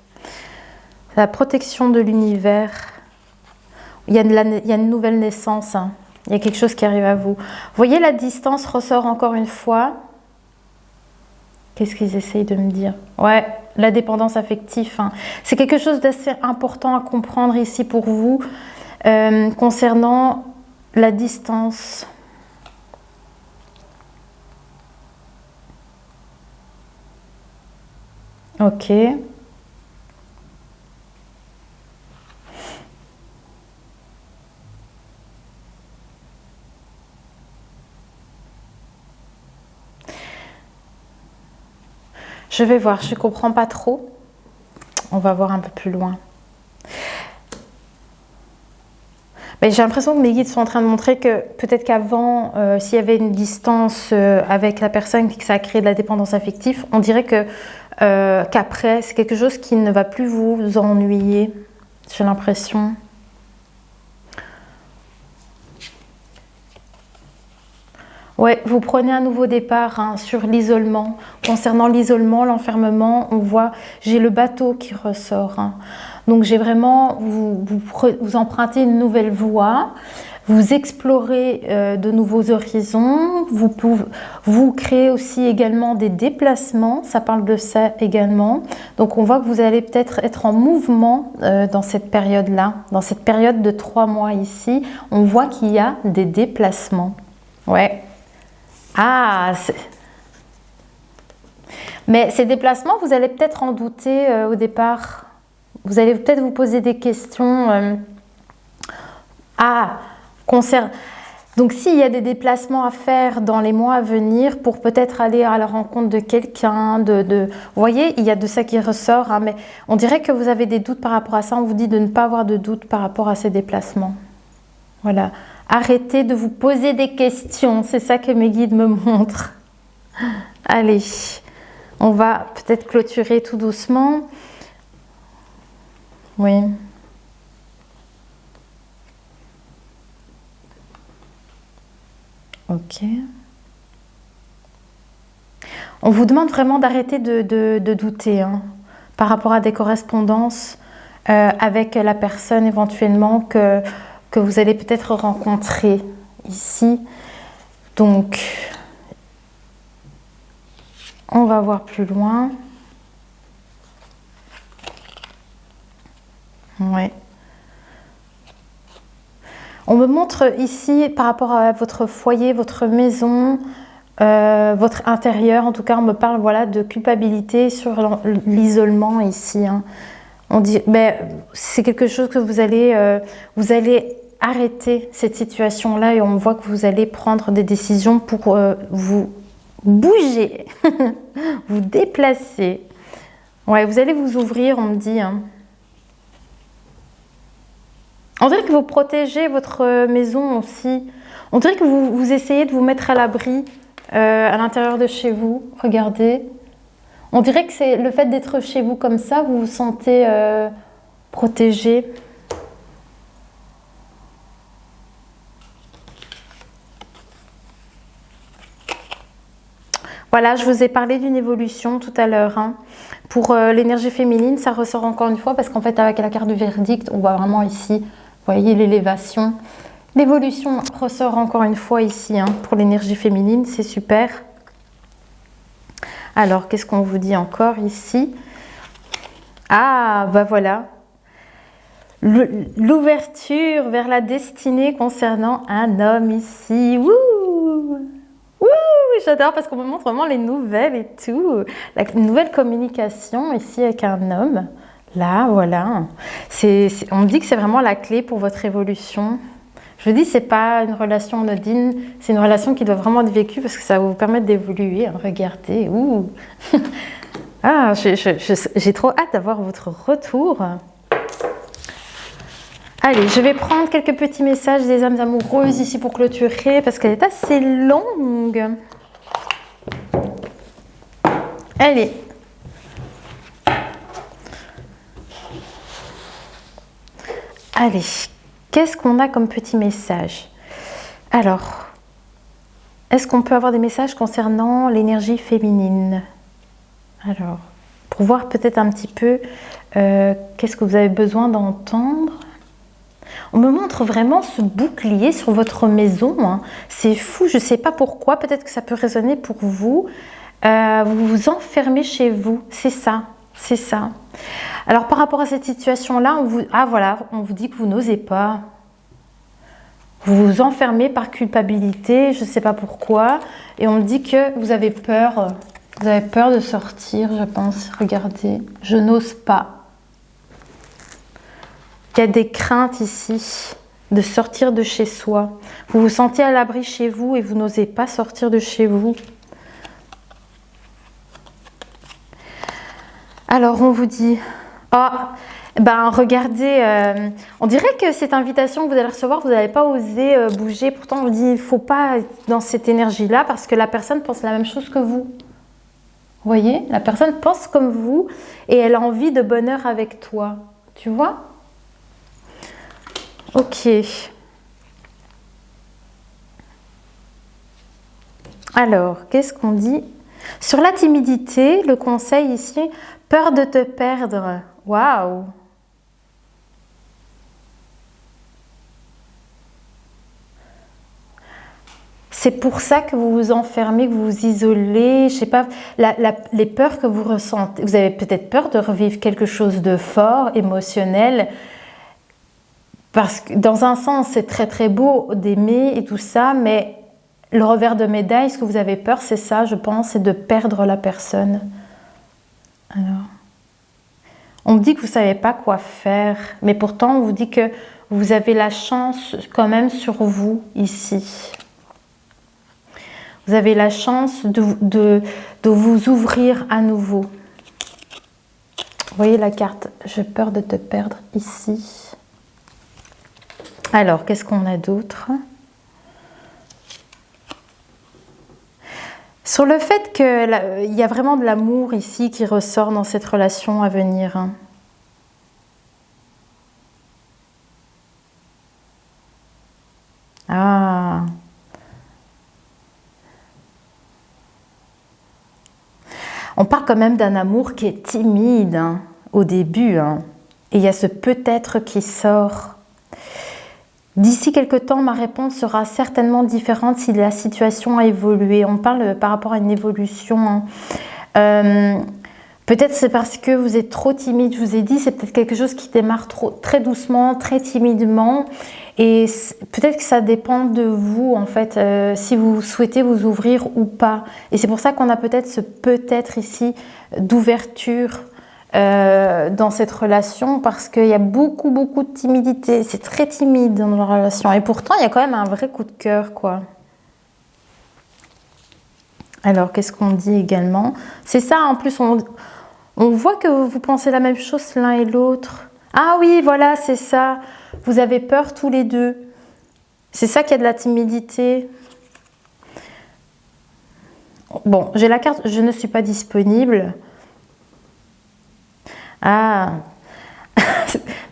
La protection de l'univers. Il y a une nouvelle naissance. Hein. Il y a quelque chose qui arrive à vous. Vous voyez, la distance ressort encore une fois. Qu'est-ce qu'ils essayent de me dire? Ouais, la dépendance affective. Hein. C'est quelque chose d'assez important à comprendre ici pour vous concernant la distance. Ok. Je vais voir, je ne comprends pas trop. On va voir un peu plus loin. Mais j'ai l'impression que mes guides sont en train de montrer que peut-être qu'avant, s'il y avait une distance avec la personne, que ça a créé de la dépendance affective, on dirait que qu'après, c'est quelque chose qui ne va plus vous ennuyer. J'ai l'impression. Ouais, vous prenez un nouveau départ hein, sur l'isolement. Concernant l'isolement, l'enfermement, on voit, j'ai le bateau qui ressort. Hein. Donc j'ai vraiment, vous empruntez une nouvelle voie, vous explorez de nouveaux horizons, vous créez aussi également des déplacements, ça parle de ça également. Donc on voit que vous allez peut-être être en mouvement dans cette période-là, dans cette période de 3 mois ici, on voit qu'il y a des déplacements. Ouais. Ah, mais ces déplacements, vous allez peut-être en douter au départ. Vous allez peut-être vous poser des questions. Donc, s'il y a des déplacements à faire dans les mois à venir pour peut-être aller à la rencontre de quelqu'un, vous voyez, il y a de ça qui ressort. Hein, mais on dirait que vous avez des doutes par rapport à ça. On vous dit de ne pas avoir de doutes par rapport à ces déplacements. Voilà. Arrêtez de vous poser des questions. C'est ça que mes guides me montrent. Allez, on va peut-être clôturer tout doucement. Oui. Ok. On vous demande vraiment d'arrêter de douter hein, par rapport à des correspondances avec la personne éventuellement que vous allez peut-être rencontrer ici. Donc, on va voir plus loin. Ouais. On me montre ici, par rapport à votre foyer, votre maison, votre intérieur, en tout cas, on me parle voilà, de culpabilité sur l'isolement ici. Hein. On dit, ben, c'est quelque chose que vous allez arrêter cette situation-là et on voit que vous allez prendre des décisions pour vous bouger, vous déplacer. Ouais, vous allez vous ouvrir, on me dit. Hein. On dirait que vous protégez votre maison aussi. On dirait que vous essayez de vous mettre à l'abri à l'intérieur de chez vous. Regardez. On dirait que c'est le fait d'être chez vous comme ça, vous vous sentez protégé. Voilà, je vous ai parlé d'une évolution tout à l'heure. Hein. Pour l'énergie féminine, ça ressort encore une fois parce qu'en fait, avec la carte du verdict, on voit vraiment ici, vous voyez l'élévation. L'évolution ressort encore une fois ici, hein, pour l'énergie féminine, c'est super. Alors, qu'est-ce qu'on vous dit encore ici? Ah, bah voilà. L'ouverture vers la destinée concernant un homme ici. Wouh! Wouh! J'adore parce qu'on me montre vraiment les nouvelles et tout. La nouvelle communication ici avec un homme. Là, voilà. On me dit que c'est vraiment la clé pour votre évolution. Je vous dis, c'est pas une relation anodine, c'est une relation qui doit vraiment être vécue parce que ça va vous permettre d'évoluer. Regardez, ouh. Ah, j'ai trop hâte d'avoir votre retour. Allez, je vais prendre quelques petits messages des âmes amoureuses ici pour clôturer parce qu'elle est assez longue. Allez. Allez, qu'est-ce qu'on a comme petit message? Alors, est-ce qu'on peut avoir des messages concernant l'énergie féminine? Alors, pour voir peut-être un petit peu qu'est-ce que vous avez besoin d'entendre. On me montre vraiment ce bouclier sur votre maison. Hein. C'est fou, je ne sais pas pourquoi. Peut-être que ça peut résonner pour vous. Vous vous enfermez chez vous. C'est ça, c'est ça. Alors, par rapport à cette situation-là, on vous dit que vous n'osez pas. Vous vous enfermez par culpabilité, je ne sais pas pourquoi. Et on me dit que vous avez peur. Vous avez peur de sortir, je pense. Regardez, je n'ose pas. Il y a des craintes ici de sortir de chez soi. Vous vous sentez à l'abri chez vous et vous n'osez pas sortir de chez vous. Alors on vous dit, regardez, on dirait que cette invitation que vous allez recevoir, vous n'allez pas oser bouger. Pourtant on vous dit, il ne faut pas être dans cette énergie-là parce que la personne pense la même chose que vous. Vous voyez, la personne pense comme vous et elle a envie de bonheur avec toi. Tu vois ? Ok. Alors, qu'est-ce qu'on dit? Sur la timidité, le conseil ici, peur de te perdre. Waouh! C'est pour ça que vous vous enfermez, que vous vous isolez, je sais pas, les peurs que vous ressentez. Vous avez peut-être peur de revivre quelque chose de fort, émotionnel. Parce que dans un sens, c'est très très beau d'aimer et tout ça, mais le revers de médaille, ce que vous avez peur, c'est ça, je pense, c'est de perdre la personne. Alors, on me dit que vous ne savez pas quoi faire, mais pourtant, on vous dit que vous avez la chance quand même sur vous, ici. Vous avez la chance de vous ouvrir à nouveau. Vous voyez la carte, j'ai peur de te perdre ici. Alors, qu'est-ce qu'on a d'autre? Sur le fait qu'il y a vraiment de l'amour ici qui ressort dans cette relation à venir. Ah. On parle quand même d'un amour qui est timide hein, au début. Hein. Et il y a ce peut-être qui sort. D'ici quelques temps, ma réponse sera certainement différente si la situation a évolué. On parle par rapport à une évolution. Hein. Peut-être c'est parce que vous êtes trop timide. Je vous ai dit, c'est peut-être quelque chose qui démarre très doucement, très timidement. Et peut-être que ça dépend de vous, en fait, si vous souhaitez vous ouvrir ou pas. Et c'est pour ça qu'on a peut-être ce peut-être ici d'ouverture dans cette relation, parce qu'il y a beaucoup de timidité. C'est très timide dans la relation. Et pourtant, il y a quand même un vrai coup de cœur, quoi. Alors, qu'est-ce qu'on dit également? C'est ça, en plus, on voit que vous pensez la même chose l'un et l'autre. Ah oui, voilà, c'est ça. Vous avez peur tous les deux. C'est ça qu'il y a de la timidité. Bon, j'ai la carte « Je ne suis pas disponible ». Ah,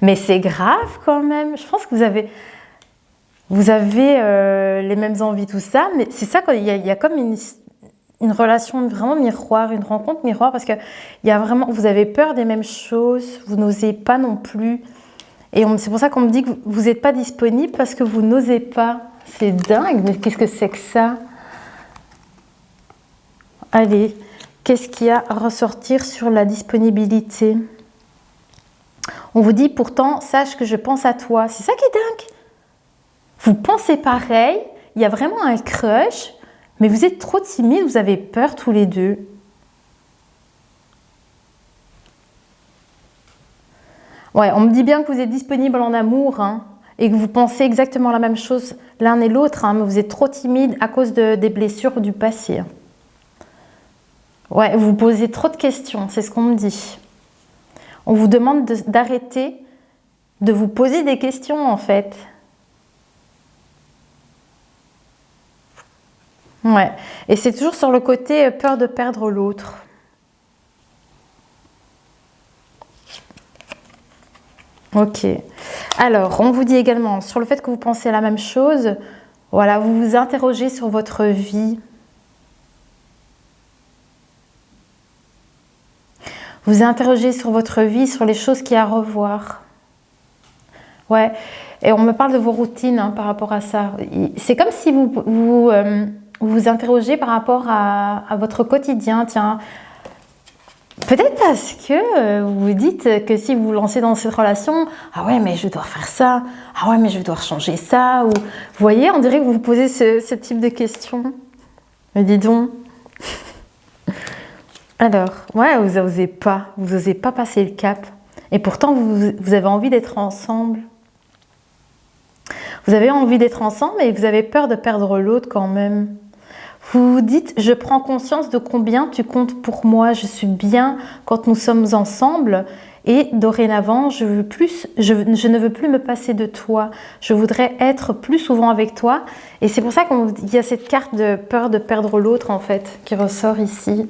mais c'est grave quand même. Je pense que vous avez les mêmes envies, tout ça. Mais c'est ça, il y a comme une relation vraiment miroir, une rencontre miroir, parce que il y a vraiment, vous avez peur des mêmes choses, vous n'osez pas non plus. Et c'est pour ça qu'on me dit que vous n'êtes pas disponible parce que vous n'osez pas. C'est dingue, mais qu'est-ce que c'est que ça? Allez, qu'est-ce qu'il y a à ressortir sur la disponibilité? On vous dit pourtant, sache que je pense à toi. C'est ça qui est dingue. Vous pensez pareil, il y a vraiment un crush, mais vous êtes trop timide, vous avez peur tous les deux. Ouais, on me dit bien que vous êtes disponible en amour, hein, et que vous pensez exactement la même chose l'un et l'autre, hein, mais vous êtes trop timide à cause des blessures du passé. Ouais, vous posez trop de questions, c'est ce qu'on me dit. On vous demande d'arrêter de vous poser des questions, en fait. Ouais, et c'est toujours sur le côté peur de perdre l'autre. Ok. Alors, on vous dit également sur le fait que vous pensez à la même chose. Voilà, vous vous interrogez sur votre vie. Vous interrogez sur votre vie, sur les choses qu'il y a à revoir. Ouais, et on me parle de vos routines hein, par rapport à ça. C'est comme si vous interrogez par rapport à votre quotidien. Tiens, peut-être parce que vous vous dites que si vous vous lancez dans cette relation, ah ouais, mais je vais devoir faire ça, ah ouais, mais je vais devoir changer ça. Ou, vous voyez, on dirait que vous vous posez ce type de questions. Mais dis donc. Alors, ouais, vous n'osez pas passer le cap. Et pourtant, vous avez envie d'être ensemble. Vous avez envie d'être ensemble et vous avez peur de perdre l'autre quand même. Vous vous dites, je prends conscience de combien tu comptes pour moi. Je suis bien quand nous sommes ensemble et dorénavant, je ne veux plus me passer de toi. Je voudrais être plus souvent avec toi. Et c'est pour ça qu'il y a cette carte de peur de perdre l'autre en fait qui ressort ici.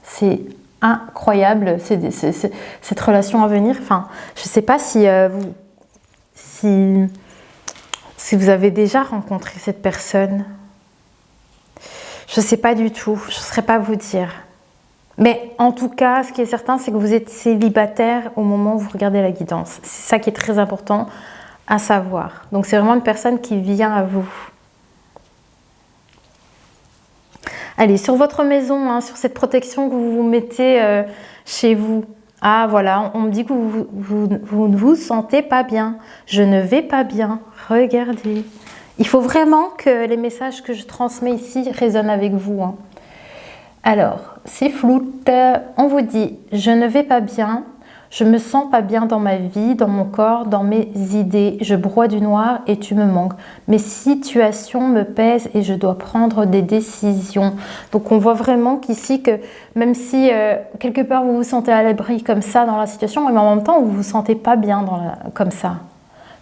C'est incroyable, cette relation à venir. Enfin, je ne sais pas si vous avez déjà rencontré cette personne. Je ne sais pas du tout, je ne saurais pas vous dire. Mais en tout cas, ce qui est certain, c'est que vous êtes célibataire au moment où vous regardez la guidance. C'est ça qui est très important à savoir. Donc c'est vraiment une personne qui vient à vous. Allez, sur votre maison, hein, sur cette protection que vous vous mettez chez vous. Ah voilà, on me dit que vous ne vous sentez pas bien. Je ne vais pas bien. Regardez. Il faut vraiment que les messages que je transmets ici résonnent avec vous. Hein. Alors, c'est flou. On vous dit, je ne vais pas bien. Je me sens pas bien dans ma vie, dans mon corps, dans mes idées. Je broie du noir et tu me manques. Mes situations me pèsent et je dois prendre des décisions. Donc on voit vraiment qu'ici, que même si quelque part vous vous sentez à l'abri comme ça dans la situation, mais en même temps vous vous sentez pas bien comme ça.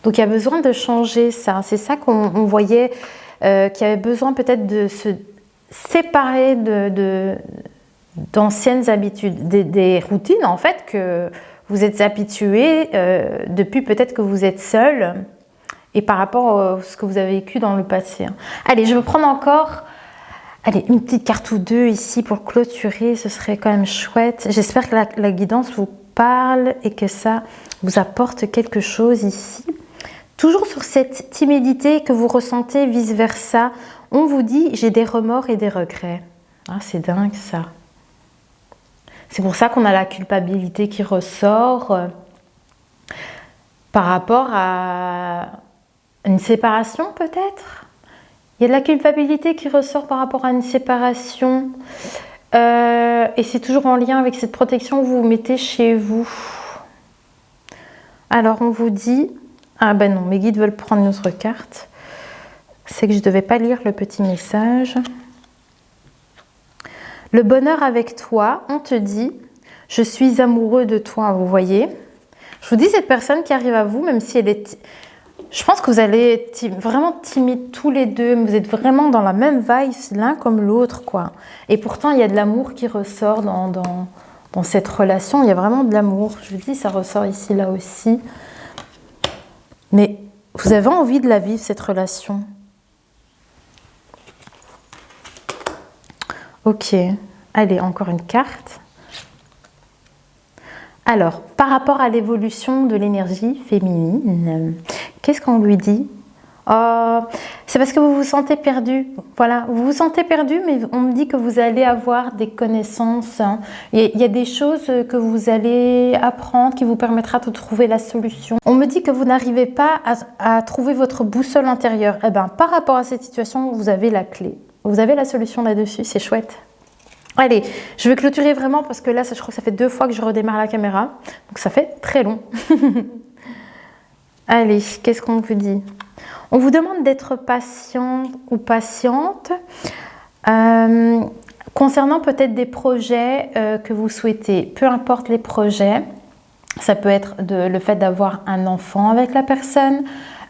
Donc il y a besoin de changer ça. C'est ça qu'on voyait, qu'il y avait besoin peut-être de se séparer d'anciennes habitudes, des routines en fait que vous êtes habitué depuis peut-être que vous êtes seul et par rapport à ce que vous avez vécu dans le passé. Allez, je vais prendre encore une petite carte ou deux ici pour clôturer, ce serait quand même chouette. J'espère que la guidance vous parle et que ça vous apporte quelque chose ici. Toujours sur cette timidité que vous ressentez vice-versa, on vous dit « j'ai des remords et des regrets ». Ah, c'est dingue ça. C'est pour ça qu'on a la culpabilité qui ressort par rapport à une séparation peut-être. Il y a de la culpabilité qui ressort par rapport à une séparation. Et c'est toujours en lien avec cette protection que vous vous mettez chez vous. Alors on vous dit... Ah ben non, mes guides veulent prendre une autre carte. C'est que je ne devais pas lire le petit message. Le bonheur avec toi, on te dit, je suis amoureux de toi, vous voyez. Je vous dis, cette personne qui arrive à vous, même si elle est... Je pense que vous allez être vraiment timides tous les deux, mais vous êtes vraiment dans la même vibe, l'un comme l'autre, quoi. Et pourtant, il y a de l'amour qui ressort dans cette relation. Il y a vraiment de l'amour. Je vous dis, ça ressort ici, là aussi. Mais vous avez envie de la vivre, cette relation. Ok, allez, encore une carte. Alors, par rapport à l'évolution de l'énergie féminine, qu'est-ce qu'on lui dit? C'est parce que vous vous sentez perdu. Voilà, vous vous sentez perdu, mais on me dit que vous allez avoir des connaissances. Hein. Il y a des choses que vous allez apprendre qui vous permettra de trouver la solution. On me dit que vous n'arrivez pas à trouver votre boussole intérieure. Eh bien, par rapport à cette situation, vous avez la clé. Vous avez la solution là-dessus, c'est chouette. Allez, je vais clôturer vraiment parce que là, je crois que ça fait 2 fois que je redémarre la caméra. Donc ça fait très long. Allez, qu'est-ce qu'on vous dit? On vous demande d'être patient ou patiente concernant peut-être des projets que vous souhaitez. Peu importe les projets, ça peut être le fait d'avoir un enfant avec la personne.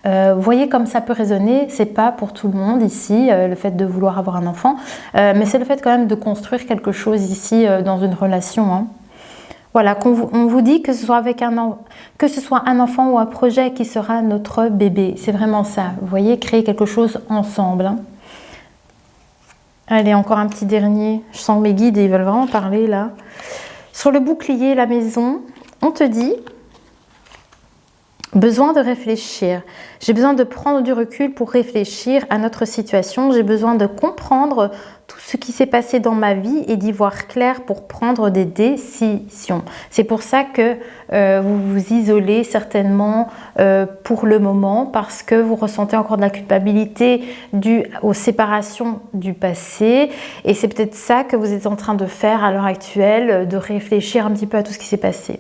Vous voyez comme ça peut résonner, c'est pas pour tout le monde ici, le fait de vouloir avoir un enfant, mais c'est le fait quand même de construire quelque chose ici dans une relation. Hein. Voilà, on vous dit que ce soit un enfant ou un projet qui sera notre bébé. C'est vraiment ça. Vous voyez, créer quelque chose ensemble. Hein. Allez, encore un petit dernier. Je sens mes guides, ils veulent vraiment parler là. Sur le bouclier, la maison, on te dit... Besoin de réfléchir. J'ai besoin de prendre du recul pour réfléchir à notre situation. J'ai besoin de comprendre tout ce qui s'est passé dans ma vie et d'y voir clair pour prendre des décisions. C'est pour ça que vous vous isolez certainement pour le moment parce que vous ressentez encore de la culpabilité due aux séparations du passé. Et c'est peut-être ça que vous êtes en train de faire à l'heure actuelle, de réfléchir un petit peu à tout ce qui s'est passé.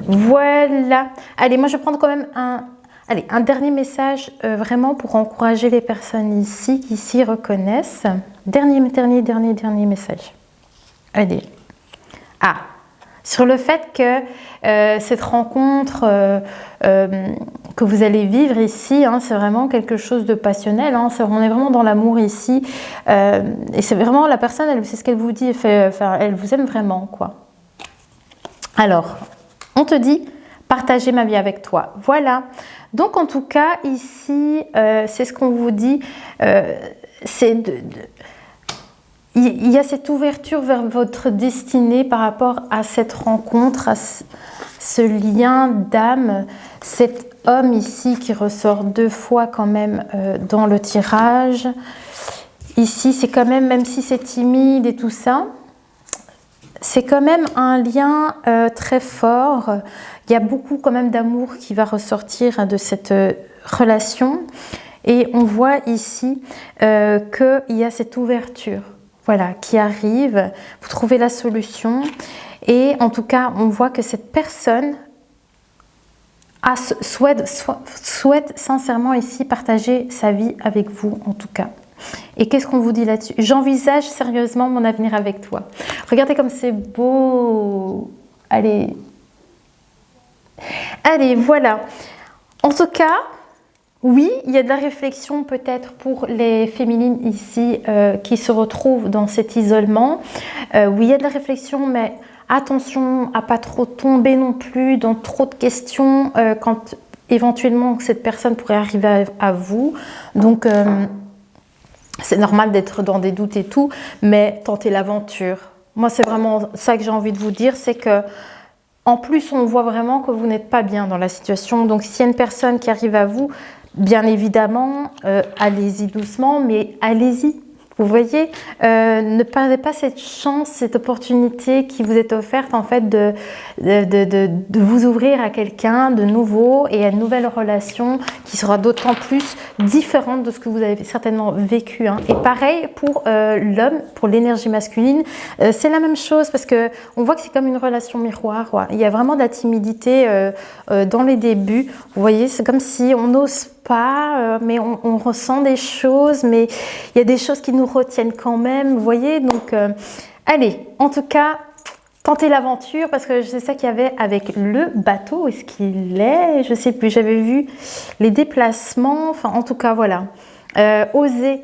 Voilà. Allez, moi je vais prendre quand même un dernier message vraiment pour encourager les personnes ici qui s'y reconnaissent. Dernier message. Allez. Sur le fait que cette rencontre que vous allez vivre ici, hein, c'est vraiment quelque chose de passionnel. Hein, on est vraiment dans l'amour ici. Et c'est vraiment la personne, c'est ce qu'elle vous dit, elle vous aime vraiment, quoi. Alors, on te dit, partager ma vie avec toi. Voilà. Donc, en tout cas, ici, c'est ce qu'on vous dit. Il y a cette ouverture vers votre destinée par rapport à cette rencontre, à ce lien d'âme. Cet homme ici qui ressort 2 fois quand même dans le tirage. Ici, c'est quand même si c'est timide et tout ça, c'est quand même un lien très fort. Il y a beaucoup quand même d'amour qui va ressortir de cette relation. Et on voit ici qu'il y a cette ouverture, voilà, qui arrive. Vous trouvez la solution. Et en tout cas, on voit que cette personne souhaite sincèrement ici partager sa vie avec vous, en tout cas. Et qu'est-ce qu'on vous dit là-dessus? J'envisage sérieusement mon avenir avec toi. Regardez comme c'est beau. Allez, voilà. En tout cas, oui, il y a de la réflexion peut-être pour les féminines ici qui se retrouvent dans cet isolement. Oui, il y a de la réflexion, mais attention à pas trop tomber non plus dans trop de questions quand éventuellement cette personne pourrait arriver à vous. Donc... c'est normal d'être dans des doutes et tout, mais tentez l'aventure. Moi, c'est vraiment ça que j'ai envie de vous dire, c'est que en plus, on voit vraiment que vous n'êtes pas bien dans la situation. Donc, s'il y a une personne qui arrive à vous, bien évidemment, allez-y doucement, mais allez-y. Vous voyez, ne perdez pas cette chance, cette opportunité qui vous est offerte en fait de vous ouvrir à quelqu'un de nouveau et à une nouvelle relation qui sera d'autant plus différente de ce que vous avez certainement vécu. Hein. Et pareil pour l'homme, pour l'énergie masculine, c'est la même chose parce que on voit que c'est comme une relation miroir. Ouais. Il y a vraiment de la timidité dans les débuts. Vous voyez, c'est comme si on n'ose pas, mais on ressent des choses, mais il y a des choses qui nous retiennent quand même, vous voyez. Donc, allez, en tout cas, tentez l'aventure parce que c'est ça qu'il y avait avec le bateau. Est-ce qu'il est? Je ne sais plus, j'avais vu les déplacements. Enfin, en tout cas, voilà. Osez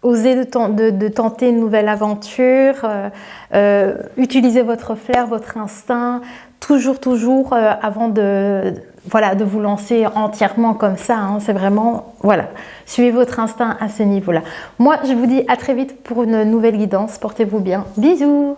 de tenter une nouvelle aventure. Utilisez votre flair, votre instinct. Toujours, avant voilà, de vous lancer entièrement comme ça, hein. C'est vraiment, voilà, suivez votre instinct à ce niveau-là. Moi, je vous dis à très vite pour une nouvelle guidance. Portez-vous bien. Bisous!